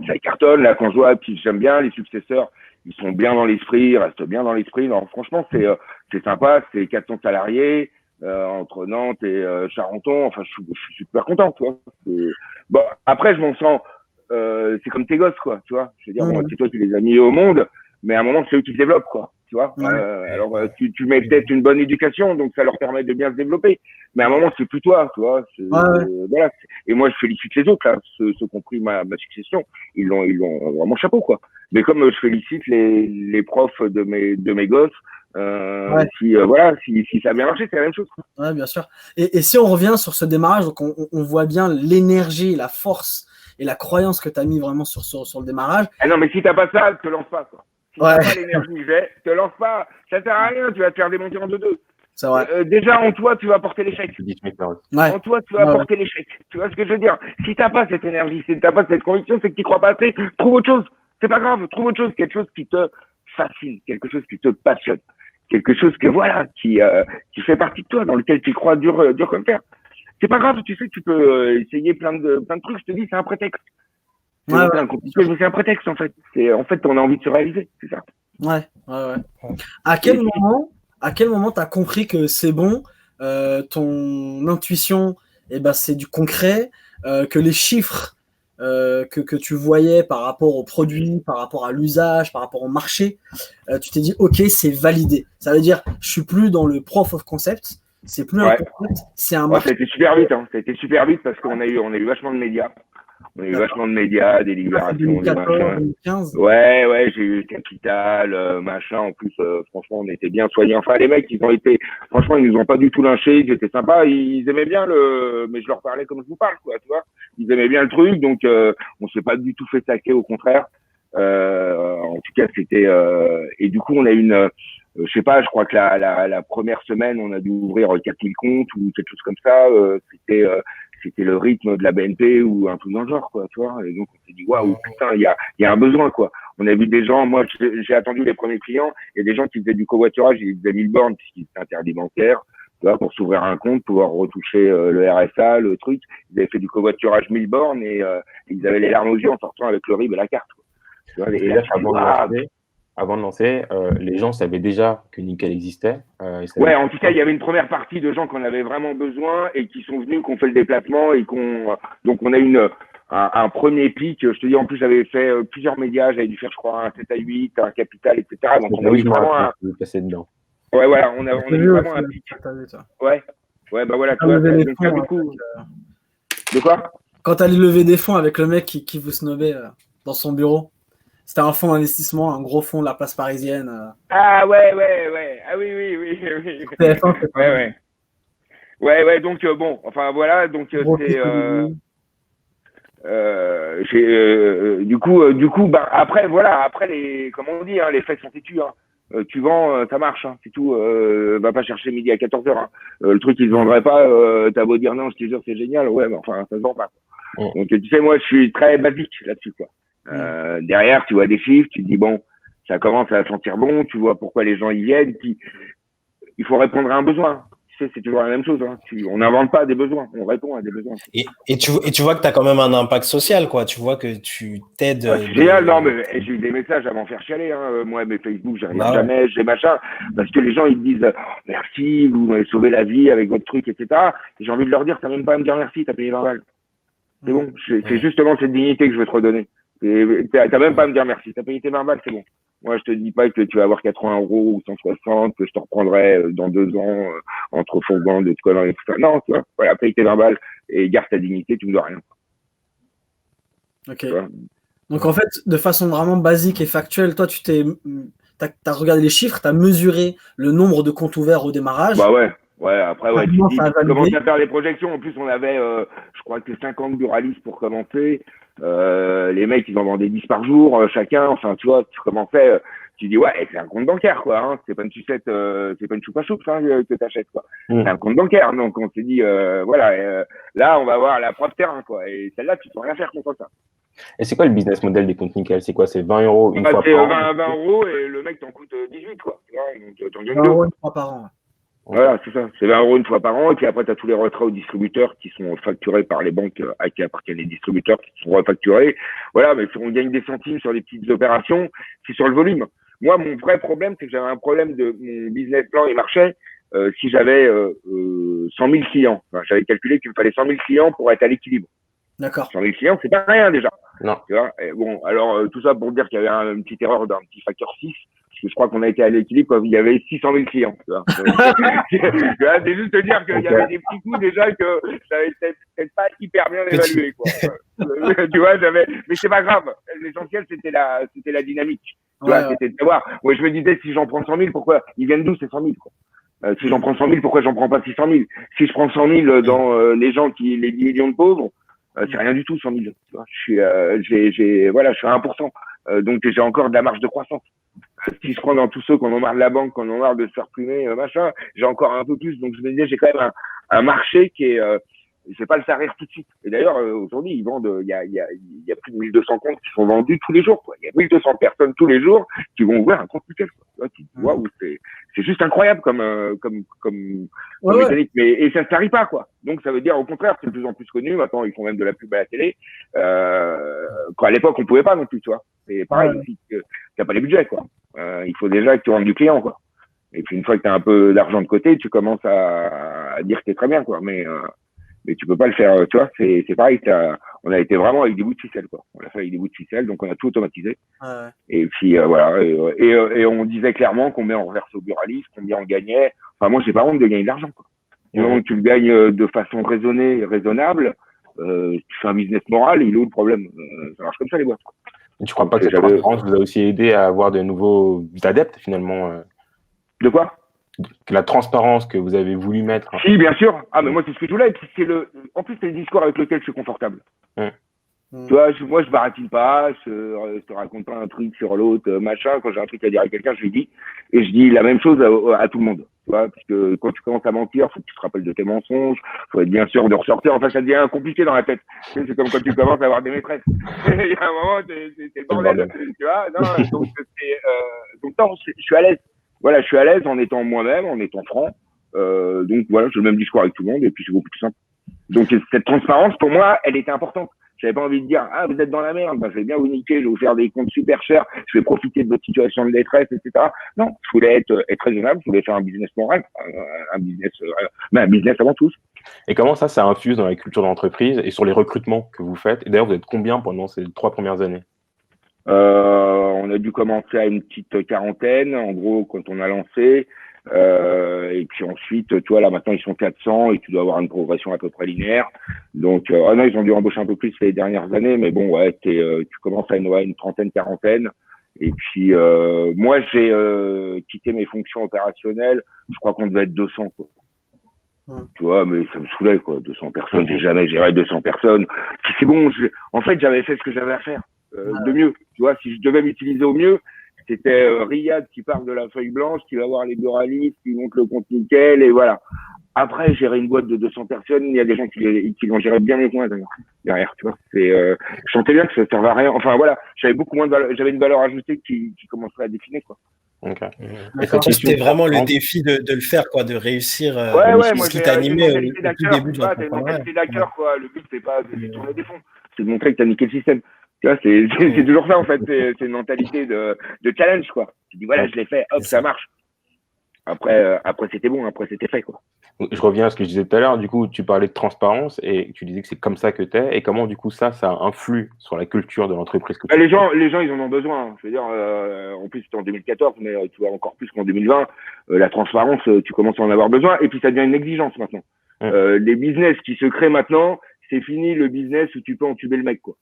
ça cartonne là quand je vois, puis j'aime bien les successeurs, ils sont bien dans l'esprit, ils restent bien dans l'esprit, non, franchement c'est sympa, c'est 400 salariés entre Nantes et Charenton, enfin je suis super content, tu vois. Bon, après je m'en sens, c'est comme tes gosses quoi, tu vois, je veux dire, bon, c'est toi qui les as mis au monde, mais à un moment c'est eux qui se développent quoi. Tu vois, alors tu mets peut-être une bonne éducation, donc ça leur permet de bien se développer. Mais à un moment, c'est plus toi, tu vois. Voilà. Et moi, je félicite les autres là, ceux qui ont pris ma succession. Ils l'ont vraiment chapeau quoi. Mais comme je félicite les profs de mes gosses, si ça a bien marché, c'est la même chose. Ouais, bien sûr. Et si on revient sur ce démarrage, donc on voit bien l'énergie, la force et la croyance que tu as mis vraiment sur le démarrage. Ah non, mais si t'as pas ça, te lance pas quoi. Si t'as pas l'énergie que j'ai, te lance pas, ça sert à rien, tu vas te faire démonter en deux. C'est vrai. Déjà, en toi, tu vas porter l'échec. En toi, tu vas porter l'échec. Tu vois ce que je veux dire? Si t'as pas cette énergie, si t'as pas cette conviction, c'est que tu crois pas assez, trouve autre chose. C'est pas grave, trouve autre chose, quelque chose qui te fascine, quelque chose qui te passionne, quelque chose que qui fait partie de toi, dans lequel tu crois dur comme fer. C'est pas grave, tu sais que tu peux essayer plein de trucs, je te dis, c'est un prétexte. C'est un prétexte en fait. En fait, on a envie de se réaliser, c'est ça. Ouais. À quel moment t'as compris que c'est bon, ton intuition, c'est du concret, que les chiffres que tu voyais par rapport au produit, par rapport à l'usage, par rapport au marché, tu t'es dit ok, c'est validé. Ça veut dire je suis plus dans le proof of concept, c'est plus un concept, c'est un marché. Ça a été super vite, hein. Ça a été super vite parce qu'on a eu vachement de médias. On a eu vachement de médias, des libérations, 2014, 2015. Ouais, j'ai eu Capital, machin. En plus, franchement, on était bien soignés. Enfin, les mecs, franchement, ils nous ont pas du tout lynchés. Ils étaient sympas. Ils aimaient bien mais je leur parlais comme je vous parle, quoi, tu vois. Ils aimaient bien le truc, donc on s'est pas du tout fait saquer, au contraire. En tout cas, c'était. Et du coup, on a eu je sais pas, je crois que la première semaine, on a dû ouvrir 4000 comptes ou quelque chose comme ça. C'était le rythme de la BNP ou un truc dans le genre, quoi, tu vois. Et donc, on s'est dit, waouh, putain, il y a un besoin, quoi. On a vu des gens, moi, j'ai attendu les premiers clients, il y a des gens qui faisaient du covoiturage, ils faisaient 1000 bornes puisqu'il était interdit bancaire, tu vois, pour s'ouvrir un compte, pouvoir retoucher le RSA, le truc. Ils avaient fait du covoiturage 1000 bornes et ils avaient les larmes aux yeux en sortant avec le RIB et la carte, quoi. Tu vois, et là, avant de lancer, les gens savaient déjà que Nickel existait. Ouais, en tout cas, il y avait une première partie de gens qu'on avait vraiment besoin et qui sont venus, qu'on fait le déplacement et donc on a eu un premier pic. Je te dis, en plus, j'avais fait plusieurs médias. J'avais dû faire, je crois, un 7 à 8, un Capital, etc. Donc, on a eu vraiment dedans. Ouais, voilà, on a eu vraiment un pic. Ouais, bah voilà, tu vois. Donc, du coup... De quoi? Quand t'allais lever des fonds avec le mec qui vous snobait dans son bureau. C'était un fonds d'investissement, un gros fonds de la place parisienne. Ah ouais. Ah oui. Ouais, donc bon, enfin voilà, donc c'est du coup, après voilà, après comment on dit, hein, les faits sont têtus, hein. tu vends, ça marche, hein, c'est tout. Va pas chercher midi à 14h. Hein. Le truc, ils se vendraient pas. T'as beau dire non, je te jure, c'est génial. Ouais, mais enfin, ça se vend pas. Donc, tu sais, moi, je suis très basique là-dessus, quoi. Derrière, tu vois des chiffres, tu te dis, bon, ça commence à sentir bon, tu vois pourquoi les gens y viennent, puis il faut répondre à un besoin. Tu sais, c'est toujours la même chose. Hein. On n'invente pas des besoins, on répond à des besoins. Et tu vois que tu as quand même un impact social, quoi. Tu vois que tu t'aides. C'est génial, non, mais j'ai eu des messages à m'en faire chialer. Hein. Moi, mes Facebook, j'arrive jamais, j'ai machin, parce que les gens, ils me disent merci, vous m'avez sauvé la vie avec votre truc, etc. Et j'ai envie de leur dire, t'as même pas à me dire merci, t'as payé 20 balles. C'est bon, c'est justement cette dignité que je veux te redonner. T'as même pas à me dire merci, t'as payé tes 20 balles, c'est bon. Moi, je te dis pas que tu vas avoir 80 € ou 160, que je te reprendrai dans 2 ans entre fourgons de conneries et tout ça. Non, tu vois, voilà, paye tes 20 balles et garde ta dignité, tu me dois rien. Ok. Donc, en fait, de façon vraiment basique et factuelle, toi, t'as regardé les chiffres, t'as mesuré le nombre de comptes ouverts au démarrage. Bah ouais. Ouais, après, ouais, tu commences à faire les projections. En plus, on avait, je crois que 50 buralistes pour commencer. Les mecs, ils en vendaient 10 par jour, chacun. Enfin, tu vois, tu commençais, tu dis, ouais, c'est un compte bancaire, quoi. Hein. C'est pas une sucette, c'est pas une choupa choupe hein, que t'achètes, quoi. C'est un compte bancaire. Donc, on s'est dit, voilà, là, on va voir la preuve terrain, quoi. Et celle-là, tu peux rien faire contre ça. Et c'est quoi le business model des comptes nickel? C'est quoi? C'est 20 € une fois par an? 20 € et le mec t'en coûte 18, quoi. Tu vois, donc, t'en gagnes 20 € une fois par an. Voilà, c'est ça. C'est 20 € une fois par an. Et puis après, tu as tous les retraits aux distributeurs qui sont facturés par les banques à qui appartiennent les distributeurs qui sont refacturés. Voilà, mais si on gagne des centimes sur les petites opérations, c'est sur le volume. Moi, mon vrai problème, c'est que j'avais un problème de mon business plan, il marchait si j'avais 100 000 clients. Enfin, j'avais calculé qu'il me fallait 100 000 clients pour être à l'équilibre. D'accord. 100 000 clients, c'est pas rien déjà. Non. Tu vois, et bon, alors tout ça pour dire qu'il y avait une petite erreur d'un petit facteur 6. Parce que je crois qu'on a été à l'équilibre quand il y avait 600 000 clients. Tu vois. C'est juste te dire qu'il y avait des petits coups déjà que ça avait peut-être pas hyper bien évalué. Quoi. Tu vois, mais c'est pas grave. L'essentiel, c'était la dynamique. Tu vois, c'était de savoir. Moi, je me disais, si j'en prends 100 000, pourquoi ils viennent d'où ces 100 000 quoi. Si j'en prends 100 000, pourquoi j'en prends pas 600 000? Si je prends 100 000 dans les gens les 10 millions de pauvres, c'est rien du tout, 100 000. Tu vois. Je suis à 1%. Donc, j'ai encore de la marge de croissance. Si je prends dans tous ceux qu'on en marre de la banque, qu'on en marre de se faire plumer, machin, j'ai encore un peu plus. Donc, je me disais, j'ai quand même un marché qui est, je vais pas le faire rire tout de suite. Et d'ailleurs, aujourd'hui, ils vendent, il y a plus de 1200 comptes qui sont vendus tous les jours, quoi. Il y a 1200 personnes tous les jours qui vont ouvrir un compte nickel, quoi. Waouh, c'est juste incroyable comme mécanique. Mais, et ça ne s'arrive pas, quoi. Donc, ça veut dire, au contraire, c'est de plus en plus connu. Maintenant, ils font même de la pub à la télé. Quand à l'époque, on pouvait pas non plus, tu vois. C'est pareil, aussi, t'as pas les budgets, quoi. Il faut déjà que tu rendes du client, quoi. Et puis, une fois que tu as un peu d'argent de côté, tu commences à dire que t'es très bien, quoi. Mais tu peux pas le faire, tu vois, c'est pareil, on a été vraiment avec des bouts de ficelle, quoi. On l'a fait avec des bouts de ficelle, donc on a tout automatisé. Et puis, voilà, et on disait clairement combien on reverse au buraliste, combien on gagnait. Enfin, moi, j'ai pas honte de gagner de l'argent, quoi. Du moment que tu le gagnes de façon raisonnée et raisonnable, tu fais un business moral, il est où le problème? Ça marche comme ça, les boîtes. Et tu crois pas que cette transparence vous a aussi aidé à avoir de nouveaux adeptes, finalement? De quoi? La transparence que vous avez voulu mettre. Si, bien sûr. Ah, mais moi, c'est ce que je voulais. En plus, c'est le discours avec lequel je suis confortable. Tu vois, moi, je baratine pas, je te raconte pas un truc sur l'autre, machin. Quand j'ai un truc à dire à quelqu'un, je lui dis. Et je dis la même chose à tout le monde. Tu vois, parce que quand tu commences à mentir, faut que tu te rappelles de tes mensonges, faut être bien sûr de ressortir. Enfin, ça devient compliqué dans la tête. C'est comme quand tu commences à avoir des maîtresses. Il y a un moment, c'est le bordel. Tu vois, non, donc, non, je suis à l'aise. Voilà, je suis à l'aise en étant moi-même, en étant franc. Donc voilà, j'ai le même discours avec tout le monde et puis c'est beaucoup plus simple. Donc cette transparence, pour moi, elle était importante. J'avais pas envie de dire, ah, vous êtes dans la merde, je vais bien vous niquer, je vais vous faire des comptes super chers, je vais profiter de votre situation de détresse, etc. Non, je voulais être raisonnable, je voulais faire un business moral, un business avant tout. Et comment ça infuse dans la culture d'entreprise et sur les recrutements que vous faites? Et d'ailleurs, vous êtes combien pendant ces 3 premières années? On a dû commencer à une petite quarantaine, en gros, quand on a lancé. Et puis ensuite, tu vois, là maintenant ils sont 400 et tu dois avoir une progression à peu près linéaire. Donc, non, ils ont dû embaucher un peu plus les dernières années, mais bon, ouais, tu commences à une trentaine, quarantaine. Et puis, moi, j'ai quitté mes fonctions opérationnelles. Je crois qu'on devait être 200, quoi. Tu vois, mais ça me saoulait, quoi. 200 personnes, j'ai jamais géré 200 personnes. C'est bon, en fait, j'avais fait ce que j'avais à faire. De mieux. Tu vois, si je devais m'utiliser au mieux, C'était Riyad qui part de la feuille blanche, qui va voir les buralistes, qui monte le compte nickel, et voilà. Après, gérer une boîte de 200 personnes, il y a des gens qui l'ont géré bien mieux que moi, d'ailleurs, derrière, tu vois. Je sentais bien que ça servait à rien. Enfin, voilà, j'avais beaucoup moins de valeur, j'avais une valeur ajoutée qui commençait à définir, quoi. Okay. C'était vraiment le défi de le faire, quoi, de réussir. Moi, qui t'a animé au tout début de l'entrepreneuriat. T'as une mentalité d'acteur, quoi. Le but, c'est pas de tourner des fonds. C'est de montrer que t'as niqué le système. Tu vois, c'est toujours ça, en fait. C'est une mentalité de challenge, quoi. Tu dis, voilà, je l'ai fait, hop, ça marche. Après, c'était bon, après, c'était fait, quoi. Je reviens à ce que je disais tout à l'heure. Du coup, tu parlais de transparence et tu disais que c'est comme ça que tu es. Et comment, du coup, ça influe sur la culture de l'entreprise que les gens, ils en ont besoin. Je veux dire, en plus, c'était en 2014, mais tu vois encore plus qu'en 2020. La transparence, tu commences à en avoir besoin. Et puis, ça devient une exigence maintenant. Les business qui se créent maintenant, c'est fini le business où tu peux entuber le mec, quoi.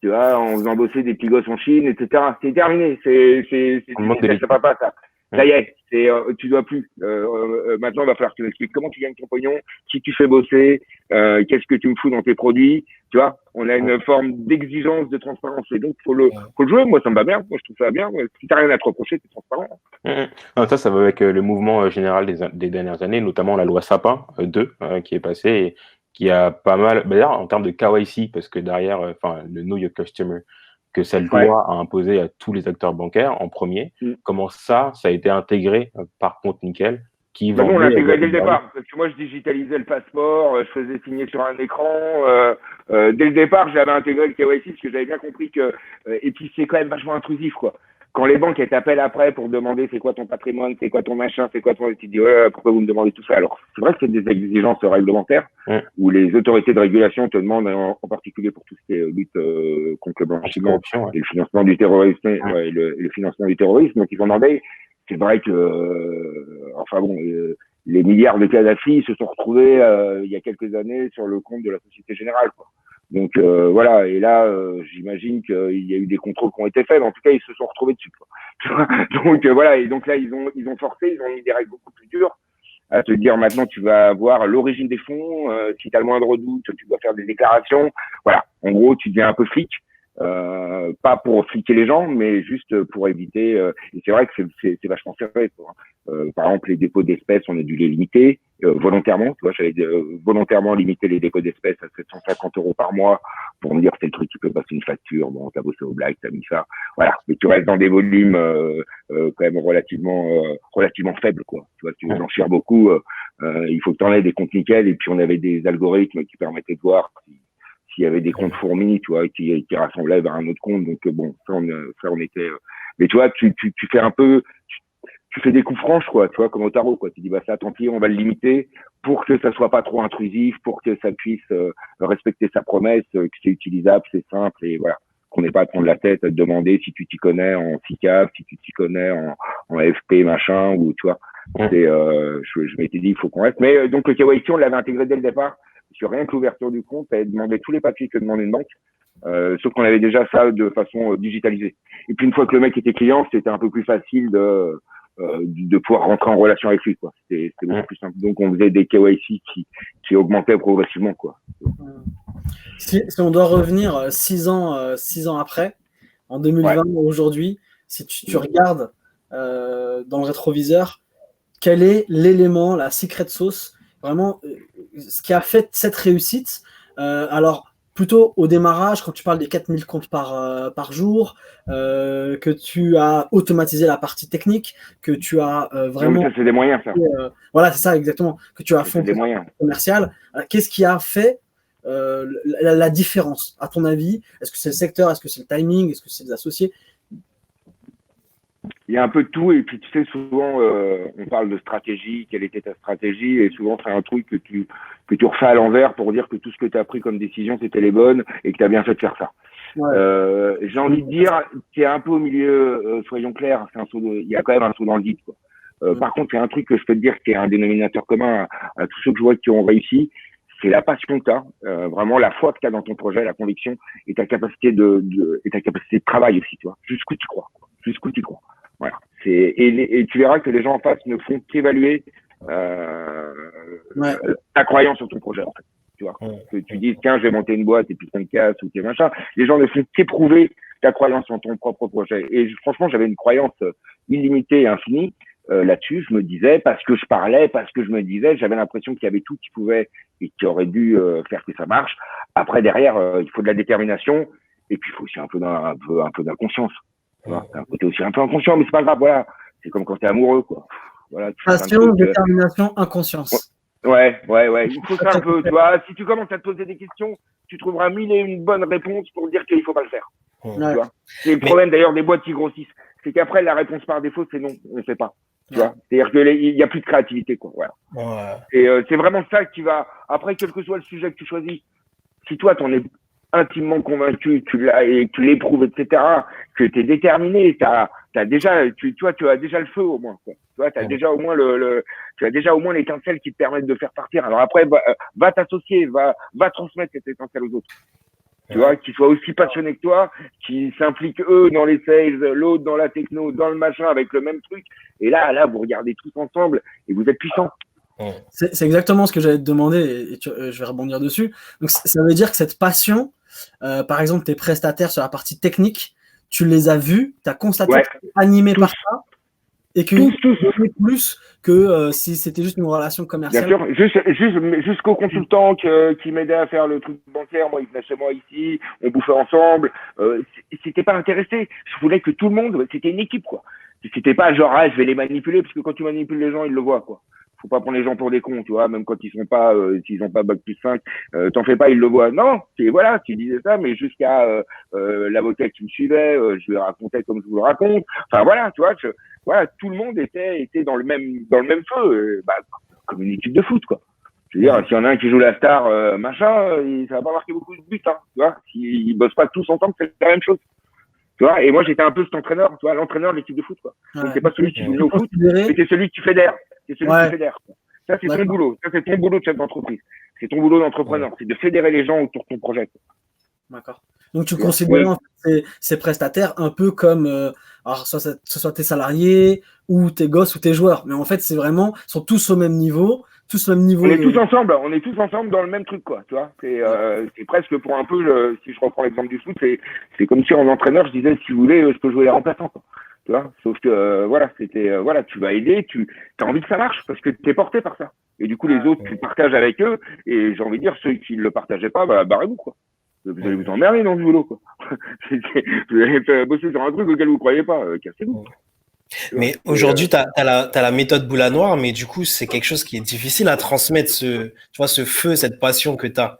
Tu vois, en faisant bosser des petits gosses en Chine, etc. C'est terminé. Ça va pas, ça. Ça y est, tu dois plus. Maintenant, il va falloir que tu m'expliques comment tu gagnes ton pognon, qui tu fais bosser, qu'est-ce que tu me fous dans tes produits. Tu vois, on a une forme d'exigence de transparence. Et donc, faut le jouer. Moi, ça me va bien. Moi, je trouve ça bien. Si t'as rien à te reprocher, t'es transparent. Non, ça va avec le mouvement général des dernières années, notamment la loi Sapin 2 qui est passée et qui a pas mal, d'ailleurs, en termes de KYC, parce que derrière, le Know Your Customer, que cette loi a imposé à tous les acteurs bancaires en premier. Comment ça a été intégré par Compte Nickel qui on l'a intégré dès le départ, parce que moi je digitalisais le passeport, je faisais signer sur un écran. Dès le départ, j'avais intégré le KYC parce que j'avais bien compris que. Et puis c'est quand même vachement intrusif, quoi. Quand les banques elles t'appellent après pour demander c'est quoi ton patrimoine, c'est quoi ton machin, c'est quoi ton. Tu te dis pourquoi vous me demandez tout ça? Alors c'est vrai que c'est des exigences réglementaires où les autorités de régulation te demandent en particulier pour tout ce qui est lutte contre le blanchiment et le financement du terrorisme et le financement du terrorisme. Donc ils vont demander. C'est vrai que les milliards de Kadhafi se sont retrouvés il y a quelques années sur le compte de la Société Générale, quoi. Donc voilà, et là j'imagine qu'il y a eu des contrôles qui ont été faits, mais en tout cas ils se sont retrouvés dessus, quoi. Donc voilà, et donc là ils ont forcé, ils ont mis des règles beaucoup plus dures à te dire maintenant tu vas avoir l'origine des fonds, si tu as le moindre doute, tu dois faire des déclarations. Voilà, en gros tu deviens un peu flic. Pas pour fliquer les gens, mais juste pour éviter. Et c'est vrai que c'est vachement serré, quoi. Par exemple, les dépôts d'espèces, on a dû les limiter volontairement. Tu vois, j'avais volontairement limité les dépôts d'espèces à 750 € par mois pour me dire c'est le truc qui peut passer une facture. Bon, t'as bossé au black, t'as mis ça. Voilà, mais tu restes dans des volumes quand même relativement faibles, quoi. Tu vois, si tu veux blanchir beaucoup, il faut que t'en aies des comptes nickel. Et puis on avait des algorithmes qui permettaient de voir s'il y avait des comptes fourmis, tu vois, qui rassemblaient vers un autre compte. Donc bon, ça on était. Mais tu vois, tu fais un peu, tu fais des coups franches, quoi, tu vois, comme au tarot, quoi. Tu dis bah ça, tant pis, on va le limiter pour que ça soit pas trop intrusif, pour que ça puisse respecter sa promesse, que c'est utilisable, c'est simple et voilà. Qu'on n'ait pas à prendre la tête à te demander si tu t'y connais en SICAV, si tu t'y connais en FP machin ou tu vois. Je m'étais dit il faut qu'on reste. Mais donc le KYC on l'avait intégré dès le départ. Sur rien que l'ouverture du compte, elle demandait tous les papiers que demandait une banque, sauf qu'on avait déjà ça de façon digitalisée. Et puis une fois que le mec était client, c'était un peu plus facile de pouvoir rentrer en relation avec lui, quoi. C'était beaucoup plus simple. Donc on faisait des KYC qui augmentaient progressivement, quoi. Si on doit revenir 6 ans après, en 2020 aujourd'hui, si tu regardes dans le rétroviseur, quel est l'élément, la secret sauce, vraiment ce qui a fait cette réussite, alors plutôt au démarrage, quand tu parles des 4000 comptes par jour, que tu as automatisé la partie technique, que tu as vraiment... Ça, c'est des moyens, ça. Voilà, c'est ça, exactement. Que tu as fondé commercial. Qu'est-ce qui a fait la différence, à ton avis? Est-ce que c'est le secteur? Est-ce que c'est le timing? Est-ce que c'est les associés? Il y a un peu de tout, et puis tu sais, souvent, on parle de stratégie, quelle était ta stratégie, et souvent, c'est un truc que tu refais à l'envers pour dire que tout ce que tu as pris comme décision, c'était les bonnes, et que tu as bien fait de faire ça. Ouais. J'ai envie de dire, tu es un peu au milieu, soyons clairs, il y a quand même un saut dans le vide, quoi. Par contre, il y a un truc que je peux te dire qui est un dénominateur commun à tous ceux que je vois qui ont réussi, c'est la passion que tu as, vraiment la foi que tu as dans ton projet, la conviction, et ta capacité de travail aussi, tu vois, jusqu'où tu crois, quoi. Jusqu'où tu crois. Voilà. Et tu verras que les gens en face ne font qu'évaluer ta croyance sur ton projet, en fait. Tu vois, que tu dises, tiens, je vais monter une boîte et puis ça me casse ou machin. Les gens ne font qu'éprouver ta croyance en ton propre projet. Et franchement, j'avais une croyance illimitée et infinie là-dessus. Je me disais, parce que je parlais, parce que je me disais, j'avais l'impression qu'il y avait tout qui pouvait et qui aurait dû faire que ça marche. Après, derrière, il faut de la détermination et puis il faut aussi un peu d'inconscience. Voilà. T'as un côté aussi un peu inconscient, mais c'est pas grave. Voilà, c'est comme quand t'es amoureux, quoi. Voilà, passion, détermination, inconscience. Ouais. Il faut ça un peu, tu vois. Si tu commences à te poser des questions, tu trouveras mille et une bonnes réponses pour dire qu'il faut pas le faire. Tu vois. C'est le problème d'ailleurs des boîtes qui grossissent. C'est qu'après, la réponse par défaut, c'est non, on ne fait pas. Tu vois. C'est-à-dire qu'il n'y a plus de créativité, quoi. Voilà. Et c'est vraiment ça qui va, après, quel que soit le sujet que tu choisis, si toi, t'en es intimement convaincu, tu l'éprouves, etc., que tu es déterminé, tu as déjà le feu au moins, quoi. Tu vois, t'as déjà au moins tu as déjà au moins l'étincelle qui te permettent de faire partir. Alors après, va t'associer, va transmettre cette étincelle aux autres. Tu vois, qu'ils soient aussi passionnés que toi, qui s'impliquent eux dans les sales, l'autre dans la techno, dans le machin, avec le même truc. Et là, vous regardez tous ensemble et vous êtes puissants. C'est exactement ce que j'allais te demander et je vais rebondir dessus. Donc, ça veut dire que cette passion, par exemple, tes prestataires sur la partie technique, tu les as vus, tu as constaté qu'ils sont animés par ça et qu'ils donnaient plus que si c'était juste une relation commerciale. Bien sûr, jusqu'au consultant qui m'aidait à faire le truc bancaire, moi il venait chez moi ici, on bouffait ensemble, c'était pas intéressé. Je voulais que tout le monde, c'était une équipe, quoi. C'était pas genre je vais les manipuler, parce que quand tu manipules les gens, ils le voient, quoi. Faut pas prendre les gens pour des cons, tu vois, même quand ils sont pas, s'ils ont pas bac plus 5, t'en fais pas, ils le voient. Non, voilà, tu disais ça, mais jusqu'à l'avocat qui me suivait, je lui racontais comme je vous le raconte. Enfin voilà, tu vois, voilà, tout le monde était dans le même feu, comme une équipe de foot, quoi. Je veux dire, s'il y en a un qui joue la star, ça va pas marquer beaucoup de buts, hein, tu vois. S'ils bossent pas tous ensemble, c'est la même chose. Tu vois, et moi j'étais un peu cet entraîneur, tu vois, l'entraîneur de l'équipe de foot, quoi. Donc c'est pas celui qui joue au foot, mais c'est celui qui fédère. C'est celui qui fédère. Ça, c'est ton boulot. Ça, c'est ton boulot de chef d'entreprise. C'est ton boulot d'entrepreneur. C'est de fédérer les gens autour de ton projet. D'accord. Donc, tu considères en fait, ces prestataires un peu comme, alors, ce soit tes salariés ou tes gosses ou tes joueurs. Mais en fait, c'est vraiment, ils sont tous au même niveau. On est tous ensemble. On est tous ensemble dans le même truc, quoi. Tu vois, c'est presque pour un peu, si je reprends l'exemple du foot, c'est comme si en entraîneur, je disais, si vous voulez, je peux jouer les remplaçants, quoi. Tu vois, sauf que tu vas aider, as envie que ça marche parce que tu es porté par ça. Et du coup, les autres, tu partages avec eux. Et j'ai envie de dire, ceux qui ne le partageaient pas, barrez-vous, quoi. Vous allez vous emmerder dans ce boulot, quoi. Vous allez bosser sur un truc auquel vous ne croyez pas, cassez-vous. Mais aujourd'hui, tu as la méthode boule à noir, mais du coup, c'est quelque chose qui est difficile à transmettre, ce feu, cette passion que tu as.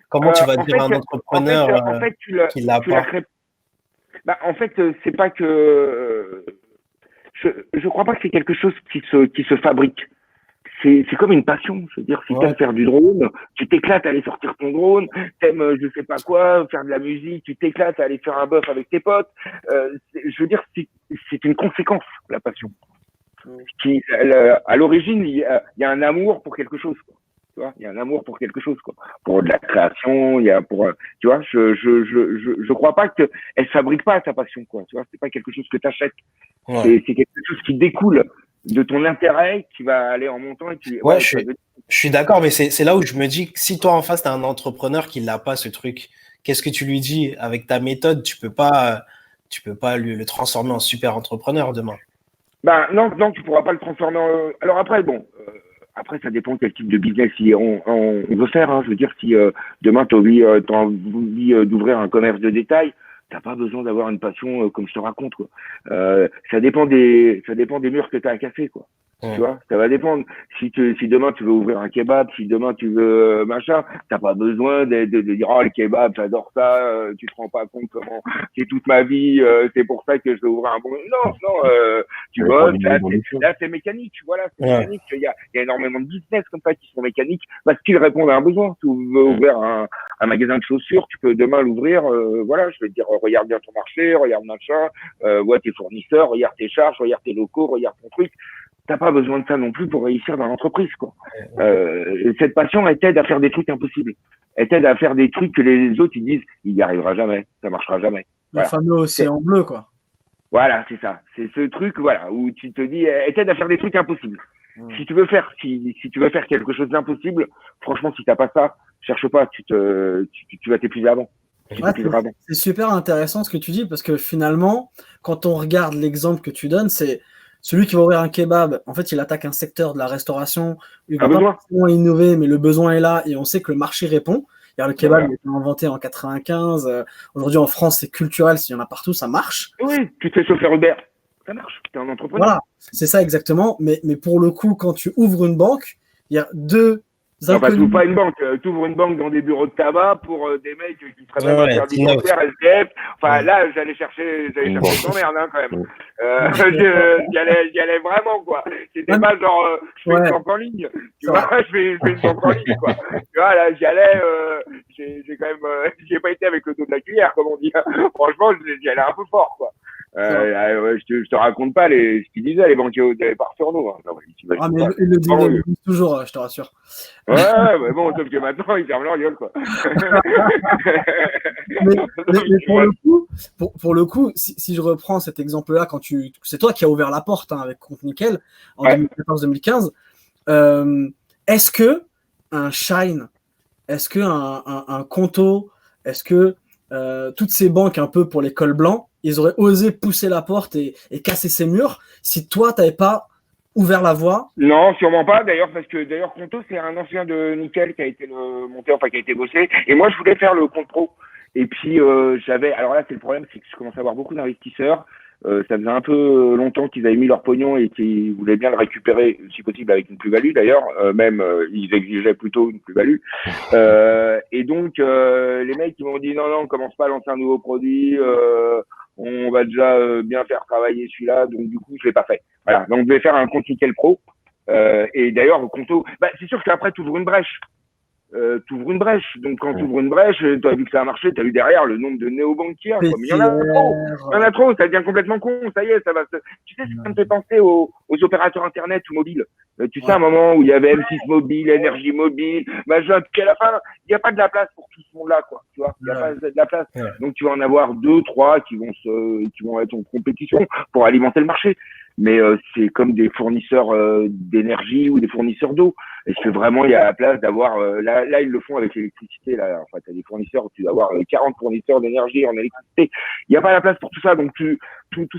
Comment tu vas dire à un entrepreneur qu'il l'a pas? En fait, c'est pas que je crois pas que c'est quelque chose qui se fabrique. C'est comme une passion. Je veux dire, si t'aimes faire du drone, tu t'éclates à aller sortir ton drone. T'aimes, je sais pas quoi, faire de la musique, tu t'éclates à aller faire un bœuf avec tes potes. Je veux dire, c'est une conséquence, la passion. À l'origine, il y a un amour pour quelque chose, quoi. Tu vois, il y a un amour pour quelque chose, quoi. Pour de la création, il y a tu vois, je crois pas que elle fabrique pas ta passion, quoi. Tu vois, c'est pas quelque chose que t'achètes. C'est quelque chose qui découle de ton intérêt qui va aller en montant et je suis d'accord, mais c'est là où je me dis que si toi en face t'as un entrepreneur qui n'a pas ce truc, qu'est-ce que tu lui dis avec ta méthode? Tu peux pas le transformer en super entrepreneur demain. Non, tu pourras pas le transformer alors après, après, ça dépend quel type de business on veut faire, hein. Je veux dire, si demain tu as envie d'ouvrir un commerce de détail, t'as pas besoin d'avoir une passion comme je te raconte, quoi. Ça dépend des murs que tu as à casser, quoi. Tu vois, ça va dépendre. Si demain tu veux ouvrir un kebab, si demain tu veux machin, t'as pas besoin de dire le kebab, j'adore ça, tu te rends pas compte comment c'est toute ma vie, c'est pour ça que je veux ouvrir un bon. Non, tu vois, là c'est mécanique, voilà, c'est mécanique. Il y a énormément de business comme ça qui sont mécaniques parce qu'ils répondent à un besoin. Tu veux ouvrir un magasin de chaussures, tu peux demain l'ouvrir, voilà, je vais te dire regarde bien ton marché, regarde machin, vois tes fournisseurs, regarde tes charges, regarde tes locaux, regarde ton truc. T'as pas besoin de ça non plus pour réussir dans l'entreprise, quoi. Cette passion, elle t'aide à faire des trucs impossibles. Elle t'aide à faire des trucs que les autres, ils disent, il y arrivera jamais, ça marchera jamais. Voilà. Le fameux océan bleu, quoi. Voilà, c'est ça. C'est ce truc, voilà, où tu te dis, elle t'aide à faire des trucs impossibles. Si tu veux faire quelque chose d'impossible, franchement, si t'as pas ça, cherche pas, tu vas t'épuiser avant. C'est super intéressant ce que tu dis parce que finalement, quand on regarde l'exemple que tu donnes, c'est celui qui va ouvrir un kebab. En fait, il attaque un secteur de la restauration. Il va pas forcément innover, mais le besoin est là et on sait que le marché répond. Le kebab a été inventé en 95. Aujourd'hui, en France, c'est culturel. S'il y en a partout, ça marche. Oui, tu te fais chauffeur Uber. Ça marche. Tu es un entrepreneur. Voilà, c'est ça exactement. Mais pour le coup, quand tu ouvres une banque, il y a deux. Enfin, tu n'ouvres pas une banque. Tu ouvres une banque dans des bureaux de tabac pour des mecs qui seraient même interdits SDF. Enfin, là, j'allais chercher ton merde, hein, quand même. J'y allais vraiment, quoi. C'était pas genre, je fais une banque en ligne. Tu vois, je fais une banque en ligne, quoi. Tu vois, là, j'y allais, j'ai quand même, j'ai pas été avec le dos de la cuillère, comme on dit. Franchement, j'y allais un peu fort, quoi. Je te raconte pas ce qu'ils disaient, les banquiers au départ sur nous. Hein. Non, mais ils le disent toujours, je te rassure. Ouais, mais bon, sauf que maintenant, ils ferment leur gueule, quoi. mais pour le coup, si je reprends cet exemple-là, c'est toi qui as ouvert la porte avec Compte Nickel en 2014-2015, est-ce que un Shine, est-ce que un Conto, est-ce que toutes ces banques un peu pour les cols blancs, ils auraient osé pousser la porte et casser ces murs si toi, tu n'avais pas ouvert la voie? Non, sûrement pas. D'ailleurs, parce que Conto, c'est un ancien de Nickel qui a été monté, enfin qui a été bossé. Et moi, je voulais faire le compte pro. Et puis, alors là, c'est le problème, c'est que je commence à avoir beaucoup d'investisseurs. Ça faisait un peu longtemps qu'ils avaient mis leur pognon et qu'ils voulaient bien le récupérer, si possible avec une plus-value d'ailleurs. Ils exigeaient plutôt une plus-value. Et donc, les mecs, ils m'ont dit non, on commence pas à lancer un nouveau produit. On va déjà bien faire travailler celui-là. Donc, du coup, je l'ai pas fait. Voilà. Donc, je vais faire un compte Nickel Pro. Et d'ailleurs, au Conto, c'est sûr qu'après, tu ouvres une brèche. Donc, quand tu ouvres une brèche, tu as vu que ça a marché, tu as vu derrière le nombre de néobanquiers. Mais il y en a trop. Il y en a trop. Ça devient complètement con. Ça y est, ça va se... Tu sais, ça me fait penser aux opérateurs Internet ou mobiles. Tu sais, à un moment où il y avait M6 Mobile, Énergie Mobile, machin, puis à la fin, il n'y a pas de la place pour tout ce monde-là, quoi. Tu vois, il n'y a pas de la place. Donc, tu vas en avoir 2, 3 qui vont être en compétition pour alimenter le marché. Mais c'est comme des fournisseurs d'énergie ou des fournisseurs d'eau. Est-ce que vraiment il y a la place d'avoir là ils le font avec l'électricité là. Enfin, tu as des fournisseurs, tu dois avoir 40 fournisseurs d'énergie en électricité. Il n'y a pas la place pour tout ça, donc tout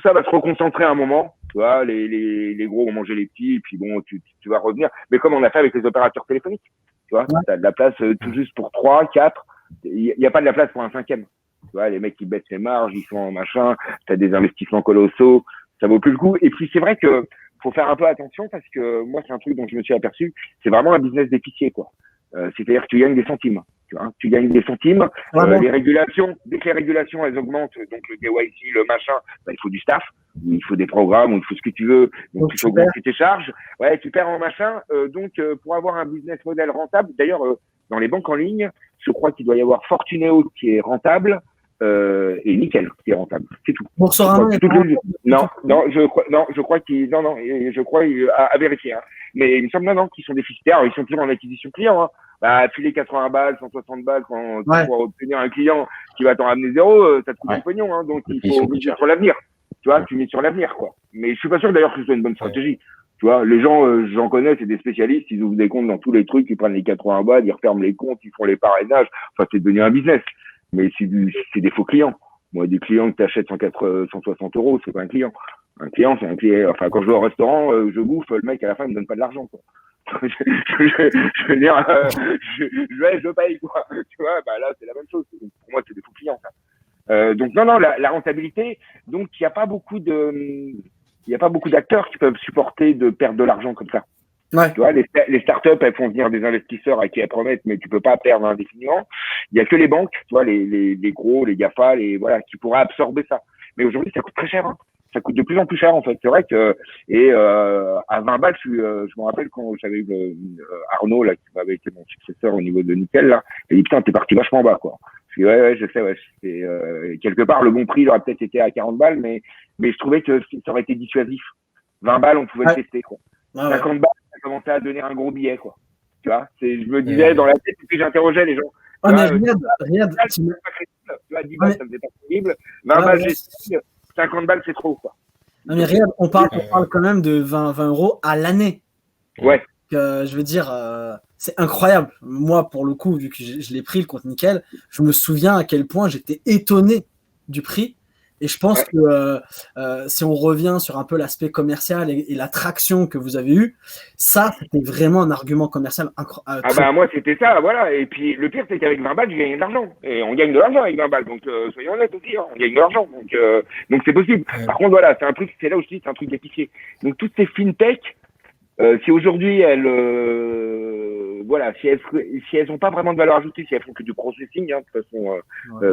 ça va se reconcentrer à un moment. Tu vois, les gros vont manger les petits, et puis bon, tu vas revenir. Mais comme on a fait avec les opérateurs téléphoniques, tu vois, tu as de la place tout juste pour 3, 4. Il n'y a pas de la place pour un 5e. Tu vois, les mecs qui baissent les marges, ils sont en machin. Tu as des investissements colossaux. Ça vaut plus le coup. Et puis, c'est vrai que faut faire un peu attention parce que moi, c'est un truc dont je me suis aperçu. C'est vraiment un business d'épicier, quoi. C'est-à-dire que tu gagnes des centimes. Tu gagnes des centimes. Les régulations, dès que les régulations, elles augmentent, donc le KYC, le machin, il faut du staff, il faut des programmes, il faut ce que tu veux. Donc, il faut augmenter tes charges. Ouais, tu perds en machin. Donc, pour avoir un business model rentable, d'ailleurs, dans les banques en ligne, je crois qu'il doit y avoir Fortuneo qui est rentable. Et Nickel qui est rentable, c'est tout. Boursorama je crois qu'il à vérifier. Hein. Mais il me semble qu'ils sont déficitaires. Ils sont toujours en acquisition client. Hein. Filer 80 balles, 160 balles pour obtenir un client qui va t'en ramener 0, ça te coûte du pognon. Hein. Donc il faut miser sur l'avenir. Tu vois, tu mises sur l'avenir, quoi. Mais je suis pas sûr d'ailleurs que ce soit une bonne stratégie. Tu vois, les gens, j'en connais, c'est des spécialistes, ils ouvrent des comptes dans tous les trucs, ils prennent les 80 balles, ils referment les comptes, ils font les parrainages. Enfin, c'est devenu un business. Mais c'est des faux clients. Moi, des clients que tu achètes 160 euros, c'est pas un client. Un client, c'est un client. Enfin, quand je vais au restaurant, je bouffe, le mec, à la fin, il me donne pas de l'argent, quoi. je veux dire, je paye, quoi. Tu vois, là, c'est la même chose. Donc, pour moi, c'est des faux clients, ça. Donc, non, la rentabilité. Donc, il n'y a pas beaucoup d'acteurs qui peuvent supporter de perdre de l'argent comme ça. Ouais. Tu vois, les startups, elles font venir des investisseurs à qui elles promettent, mais tu peux pas perdre indéfiniment. Il y a que les banques, tu vois, les gros, les GAFA, voilà, qui pourraient absorber ça. Mais aujourd'hui, ça coûte très cher, hein. Ça coûte de plus en plus cher, en fait. C'est vrai que, à 20 balles, je me rappelle quand j'avais eu Arnaud, là, qui m'avait été mon successeur au niveau de Nickel, là. Il dit, putain, t'es parti vachement bas, quoi. Je dis, ouais, je sais, ouais. Quelque part, le bon prix, il aurait peut-être été à 40 balles, mais je trouvais que ça aurait été dissuasif. 20 balles, on pouvait le tester, quoi. 50 balles, ça commençait à donner un gros billet, quoi. Tu vois, je me disais dans la tête, et puis j'interrogeais les gens. Mais Riyad, tu vois, 10 balles, ça me faisait pas terrible. 20 balles, j'ai 50 balles, c'est trop, quoi. Non, mais Riyad, on parle quand même de 20 euros à l'année. Ouais. Je veux dire, c'est incroyable. Moi, pour le coup, vu que je l'ai pris le compte nickel, je me souviens à quel point j'étais étonné du prix. Et je pense que si on revient sur un peu l'aspect commercial et la traction que vous avez eue, ça, c'était vraiment un argument commercial incroyable. Moi, c'était ça, voilà. Et puis, le pire, c'est qu'avec 20 balles, je gagnais de l'argent. Et on gagne de l'argent avec 20 balles. Donc, soyons honnêtes aussi, on gagne de l'argent. Donc c'est possible. Par contre, voilà, c'est un truc, c'est là aussi, c'est un truc d'épicier. Donc, toutes ces fintech, si aujourd'hui elles, si elles ont pas vraiment de valeur ajoutée, si elles font que du processing, de toute façon,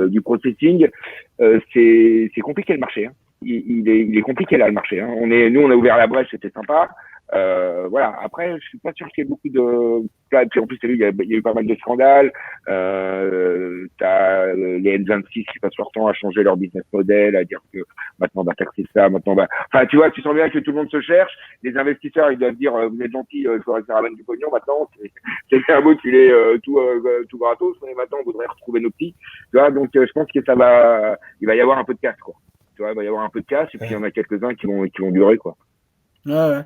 du processing, c'est compliqué le marché. Il est compliqué là le marché. Nous, on a ouvert la brèche, c'était sympa. Après, je suis pas sûr qu'il y ait beaucoup de. Puis en plus, t'as vu, il y a eu pas mal de scandales. T'as les N26 qui passent leur temps à changer leur business model, à dire que maintenant on va taxer ça, Enfin, tu vois, tu sens bien que tout le monde se cherche. Les investisseurs, ils doivent dire, vous êtes gentils, il faudrait faire du pognon maintenant. C'est un beau qu'il est tout gratos, mais maintenant on voudrait retrouver nos petits. Tu vois, donc je pense que il va y avoir un peu de casse, quoi. Tu vois, il va y avoir un peu de casse, et puis il y en a quelques-uns qui vont durer, quoi. Ouais.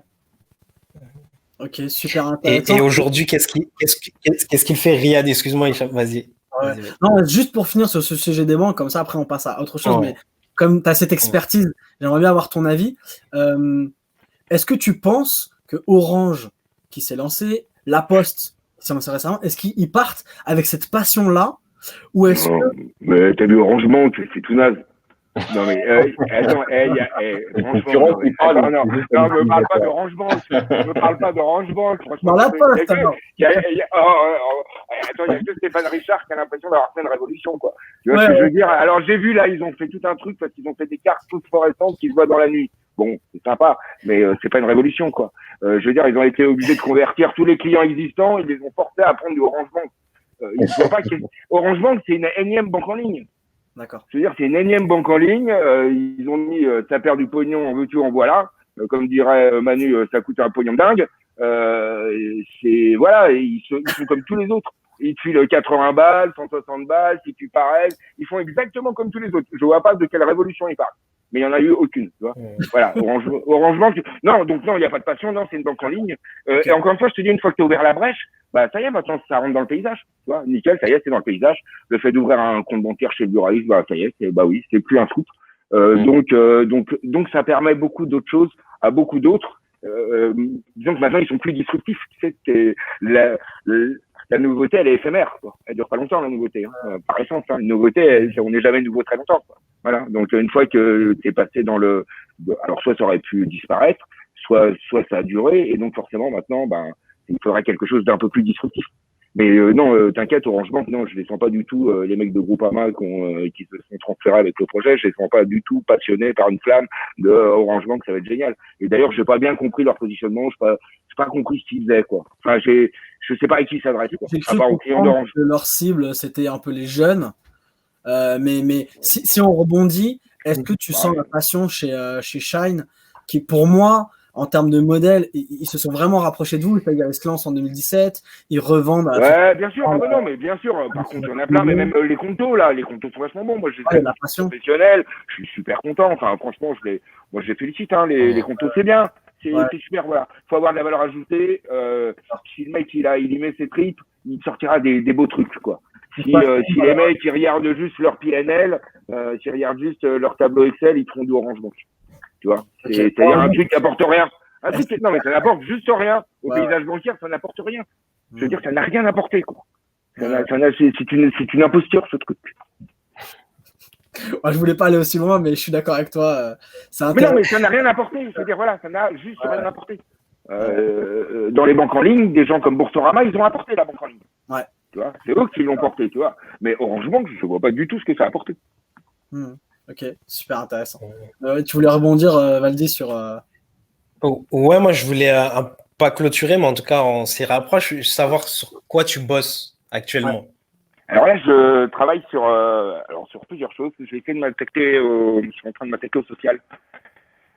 Ok, super intéressant. Et aujourd'hui, qu'est-ce qu'il fait, Riyad? Excuse-moi, Hicham, vas-y. Non, juste pour finir sur ce sujet des banques, comme ça, après on passe à autre chose, mais comme tu as cette expertise, j'aimerais bien avoir ton avis. Est-ce que tu penses que Orange, qui s'est lancé, La Poste, qui s'est lancé récemment, est-ce qu'ils partent avec cette passion-là, ou est-ce que... Mais t'as vu Orange Bank, c'est tout naze. Non mais attends, franchement, non, me parle pas d'Orange Bank, Dans La Poste, alors. Attends, il y a que Stéphane Richard qui a l'impression d'avoir fait une révolution, quoi. Tu vois ce que je veux dire? Alors j'ai vu là, ils ont fait tout un truc parce qu'ils ont fait des cartes phosphorescentes qui se voient dans la nuit. Bon, c'est sympa, mais c'est pas une révolution, quoi. Je veux dire, ils ont été obligés de convertir tous les clients existants, ils les ont forcés à prendre du Orange Bank. Il faut pas que Orange Bank, c'est une énième banque en ligne. D'accord. Je veux dire, c'est une énième banque en ligne. Ils ont mis, ça perd du pognon, en veux-tu, en voilà. Comme dirait Manu, ça coûte un pognon dingue. Ils sont comme tous les autres. Ils te filent 80 balles, 160 balles, si tu pareil. Ils font exactement comme tous les autres. Je vois pas de quelle révolution ils parlent. Mais il y en a eu aucune, tu vois. Voilà. Orange Bank. Non, donc non, il n'y a pas de passion. Non, c'est une banque en ligne. Et encore une fois, je te dis, une fois que tu as ouvert la brèche, bah, ça y est, maintenant, ça rentre dans le paysage. Tu vois, nickel, ça y est, c'est dans le paysage. Le fait d'ouvrir un compte bancaire chez le buraliste, bah, ça y est, c'est plus un scoop. Donc, ça permet beaucoup d'autres choses à beaucoup d'autres. Disons que maintenant, ils sont plus disruptifs. Tu sais, la nouveauté, elle est éphémère, quoi. Elle dure pas longtemps, la nouveauté. Par essence, une nouveauté, on n'est jamais nouveau très longtemps, quoi. Voilà. Donc, une fois que t'es passé dans alors, soit ça aurait pu disparaître, soit ça a duré, et donc, forcément, maintenant, il faudrait quelque chose d'un peu plus disruptif. Mais non, t'inquiète, Orange Bank, non, je les sens pas du tout, les mecs de Groupama qui se sont transférés avec le projet, je les sens pas du tout passionnés par une flamme de Orange Bank, ça va être génial. Et d'ailleurs, j'ai pas bien compris leur positionnement, j'ai pas compris ce qu'ils faisaient, quoi. Enfin, je sais pas à qui ça s'adresse, quoi. À part aux clients d'Orange. Leur cible, c'était un peu les jeunes. Mais si on rebondit, est-ce que tu sens la passion chez Shine, qui pour moi, en termes de modèle, ils se sont vraiment rapprochés de vous. Ils se lancent en 2017, ils revendent. Ouais, bien sûr. Non, mais bien sûr. Par contre, il y en a plein, mais même les contos, là, les contos sont vachement bons. Moi, je les professionnels. Je suis super content. Enfin, franchement, je les félicite. Les contos, c'est bien. C'est super. Voilà. Faut avoir de la valeur ajoutée. Si le mec il y met ses tripes, il sortira des beaux trucs, quoi. Si les mecs ils regardent juste leur PNL, s'ils regardent juste leur tableau Excel, ils feront du Orange Bank. Tu vois, c'est-à-dire un truc qui n'apporte rien. Non, mais ça n'apporte juste rien. Au paysage bancaire, ça n'apporte rien. Je veux dire, ça n'a rien apporté, quoi. C'est une imposture, ce truc. Ouais, je voulais pas aller aussi loin, mais je suis d'accord avec toi. Mais non, mais ça n'a rien apporté. Je veux dire, voilà, ça n'a juste rien apporté. Dans les banques en ligne, des gens comme Boursorama, ils ont apporté la banque en ligne. Ouais. Tu vois, c'est eux qui l'ont porté, tu vois. Mais Orange Bank, je vois pas du tout ce que ça a apporté. Ok, super intéressant. Tu voulais rebondir, Valdi, sur... Ouais, moi, je voulais pas clôturer, mais en tout cas, on s'y rapproche, savoir sur quoi tu bosses actuellement. Ouais. Alors là, je travaille sur plusieurs choses. J'ai essayé de m'attaquer je suis en train de m'attaquer au social.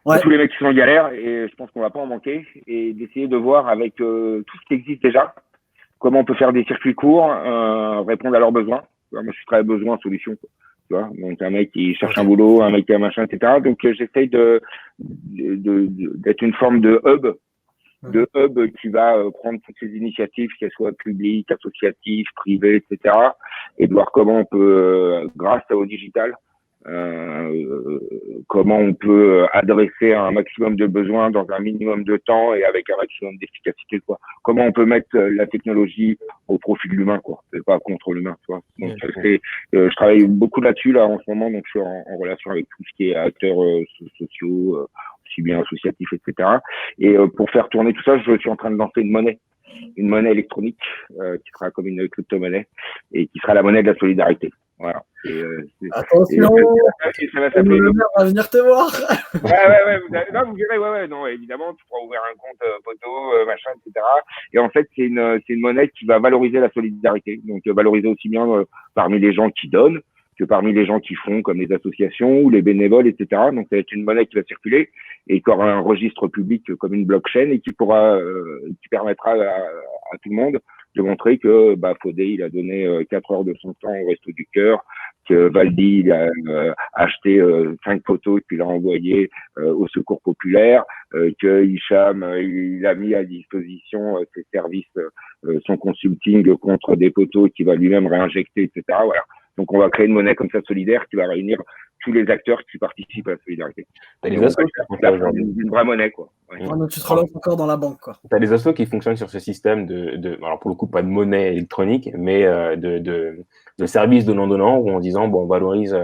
Ouais. Tous les mecs qui sont en galère, et je pense qu'on va pas en manquer, et d'essayer de voir avec tout ce qui existe déjà, comment on peut faire des circuits courts, répondre à leurs besoins. Moi, je suis très besoin, solution, quoi. Tu vois, donc un mec qui cherche un boulot, un mec qui a un machin, etc. Donc j'essaye d'être une forme de hub de hub qui va prendre toutes ces initiatives, qu'elles soient publiques, associatives, privées, etc., et de voir comment on peut, grâce au digital, comment on peut adresser un maximum de besoins dans un minimum de temps et avec un maximum d'efficacité, quoi. Comment on peut mettre la technologie au profit de l'humain, quoi. C'est pas contre l'humain, tu vois. Donc, je travaille beaucoup là-dessus, là, en ce moment, donc je suis en relation avec tout ce qui est acteurs sociaux, aussi bien associatifs, etc. Et pour faire tourner tout ça, je suis en train de lancer une monnaie électronique qui sera comme une crypto-monnaie et qui sera la monnaie de la solidarité. Voilà. Attention, ça va s'appeler. Le maire va venir te voir. Ouais. Vous verrez, non, évidemment, tu pourras ouvrir un compte poteau, machin, etc. Et en fait, c'est une monnaie qui va valoriser la solidarité. Donc, valoriser aussi bien parmi les gens qui donnent que parmi les gens qui font, comme les associations ou les bénévoles, etc. Donc, ça va être une monnaie qui va circuler et qui aura un registre public comme une blockchain et qui permettra à tout le monde de montrer que Fodé, il a donné 4 heures de son temps au Resto du Cœur, que Valdi, il a acheté 5 photos et puis l'a envoyé au Secours Populaire, que Hicham, il a mis à disposition ses services, son consulting contre des poteaux qu'il va lui-même réinjecter, etc. Voilà. Donc, on va créer une monnaie comme ça solidaire qui va réunir tous les acteurs qui participent à la solidarité. T'as des assos qui fonctionnent aujourd'hui. Une vraie monnaie, quoi. Ouais. Donc, tu te relances encore dans la banque, quoi. T'as des assos qui fonctionnent sur ce système alors pour le coup, pas de monnaie électronique, mais de service donnant-donnant, où en disant, bon, on valorise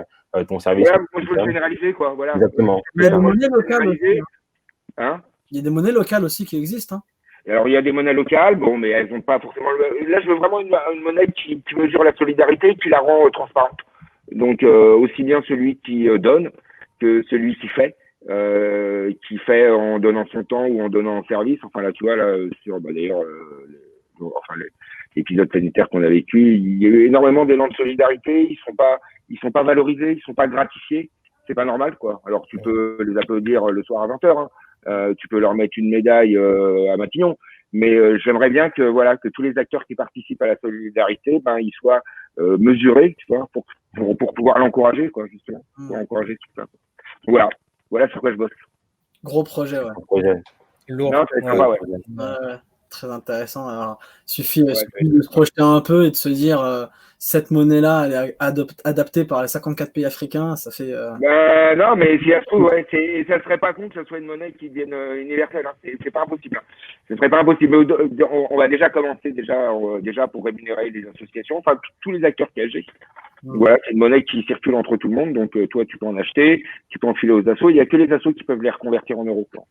ton service. Ouais, moi, je veux le généraliser, quoi. Voilà. Exactement. Il y a des monnaies locales aussi. Hein? Il y a des monnaies locales aussi qui existent, hein. Alors, il y a des monnaies locales, bon, mais elles n'ont pas forcément... Là, je veux vraiment une monnaie qui mesure la solidarité et qui la rend transparente. Donc, aussi bien celui qui donne que celui qui fait en donnant son temps ou en donnant un service. Enfin, là, tu vois, là, sur, d'ailleurs, l'épisode sanitaire qu'on a vécu, il y a eu énormément d'élan de solidarité. Ils sont pas valorisés, ils sont pas gratifiés. C'est pas normal, quoi. Alors, tu peux les applaudir le soir à 20h, hein. Tu peux leur mettre une médaille à Matignon, mais j'aimerais bien que tous les acteurs qui participent à la solidarité, ils soient mesurés, tu vois, pour pouvoir l'encourager, quoi, justement, pour encourager tout ça, quoi. Voilà sur quoi je bosse. Gros projet, ouais. Lourd. Non, ça va être sympa, ouais. Très intéressant. Alors, il suffit de se projeter un peu et de se dire cette monnaie-là, elle est adaptée par les 54 pays africains. Ça fait. Non, mais si ça se trouve, ça serait pas con que ce soit une monnaie qui devienne universelle. Hein. C'est pas impossible. Hein. Ce serait pas impossible. On va déjà commencer déjà pour rémunérer les associations, enfin tous les acteurs qui agissent. Voilà, c'est une monnaie qui circule entre tout le monde. Donc toi, tu peux en acheter, tu peux en filer aux assos. Il y a que les assos qui peuvent les reconvertir en euros. Quoi.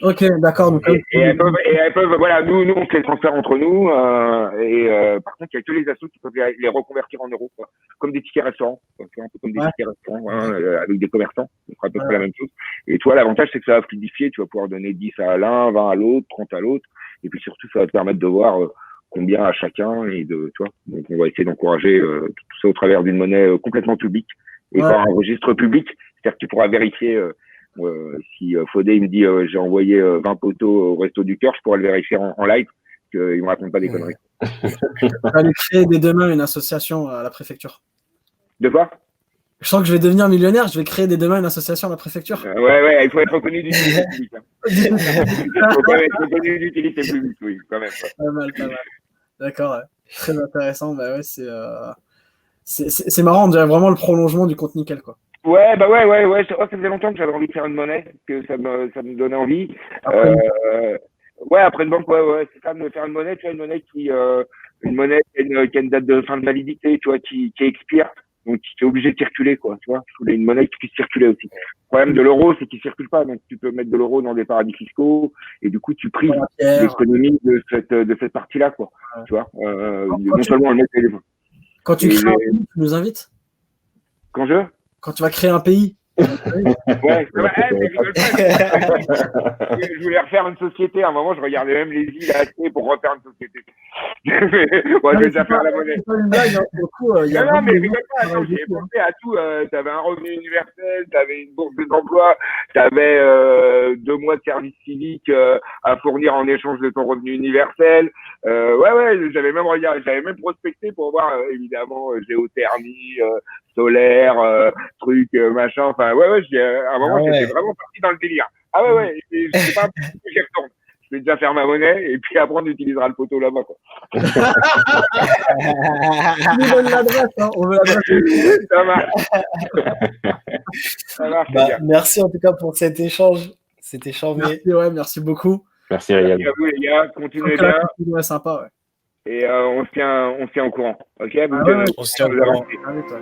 Ok, d'accord. Et elles peuvent, voilà, nous, on fait les transferts entre nous, par contre, il y a que les assos qui peuvent les reconvertir en euros, quoi. Comme des tickets restaurants, un peu comme des tickets restaurants, avec des commerçants, ce sera à peu près la même chose. Et toi, l'avantage, c'est que ça va fluidifier, tu vas pouvoir donner 10 à l'un, 20 à l'autre, 30 à l'autre, et puis surtout, ça va te permettre de voir combien à chacun, et tu vois. Donc, on va essayer d'encourager tout ça au travers d'une monnaie complètement publique, et par un registre public, c'est-à-dire que tu pourras vérifier si Fodé il me dit j'ai envoyé 20 poteaux au Resto du Cœur, je pourrais le vérifier en live, qu'il ne me raconte pas des conneries. Je vais aller créer dès demain une association à la préfecture. De quoi? Je sens que je vais devenir millionnaire, je vais créer dès demain une association à la préfecture. Ouais, il faut être reconnu d'utilité publique. Il faut quand même être reconnu d'utilité publique, oui, quand même. Pas mal. D'accord, ouais. Très intéressant. Bah ouais, c'est marrant, on dirait vraiment le prolongement du compte nickel, quoi. Ouais. Ça faisait longtemps que j'avais envie de faire une monnaie, que ça me donnait envie. Après une banque, c'est ça, de me faire une monnaie, tu vois, une monnaie qui a une date de fin de validité, tu vois, qui expire, donc qui est obligée de circuler, quoi, tu vois. Je voulais une monnaie qui puisse circuler aussi. Le problème de l'euro, c'est qu'il circule pas, donc tu peux mettre de l'euro dans des paradis fiscaux, et du coup, tu prives l'économie de cette partie-là, quoi. Tu vois, non seulement le mettre téléphone. Quand tu crées un pays, tu nous invites? Quand tu vas créer un pays. Je voulais refaire une société. À un moment, je regardais même les îles assez pour refaire une société. Je vais déjà faire la monnaie. C'est pas une blague, hein, pour le coup, non, mais rigole pas. J'ai pensé à tout. Tu avais un revenu universel, tu avais une bourse d'emploi, tu avais 2 mois de service civique à fournir en échange de ton revenu universel. J'avais même prospecté pour voir, évidemment, géothermie, solaire, machin. Enfin, à un moment, j'étais vraiment parti dans le délire. Je sais pas que j'y retourne. Je me déjà faire ma monnaie et puis après on utilisera le poteau là-bas. Tu nous donnes l'adresse, hein, on veut l'adresse. Ça marche. Ça marche, les gars. Merci en tout cas pour cet échange. C'était charmé. Merci beaucoup. Merci Riyad. Merci à vous les gars, continuez bien. Ouais, sympa, ouais. Et on se tient au courant. Ok, on se tient au courant. Allez, toi.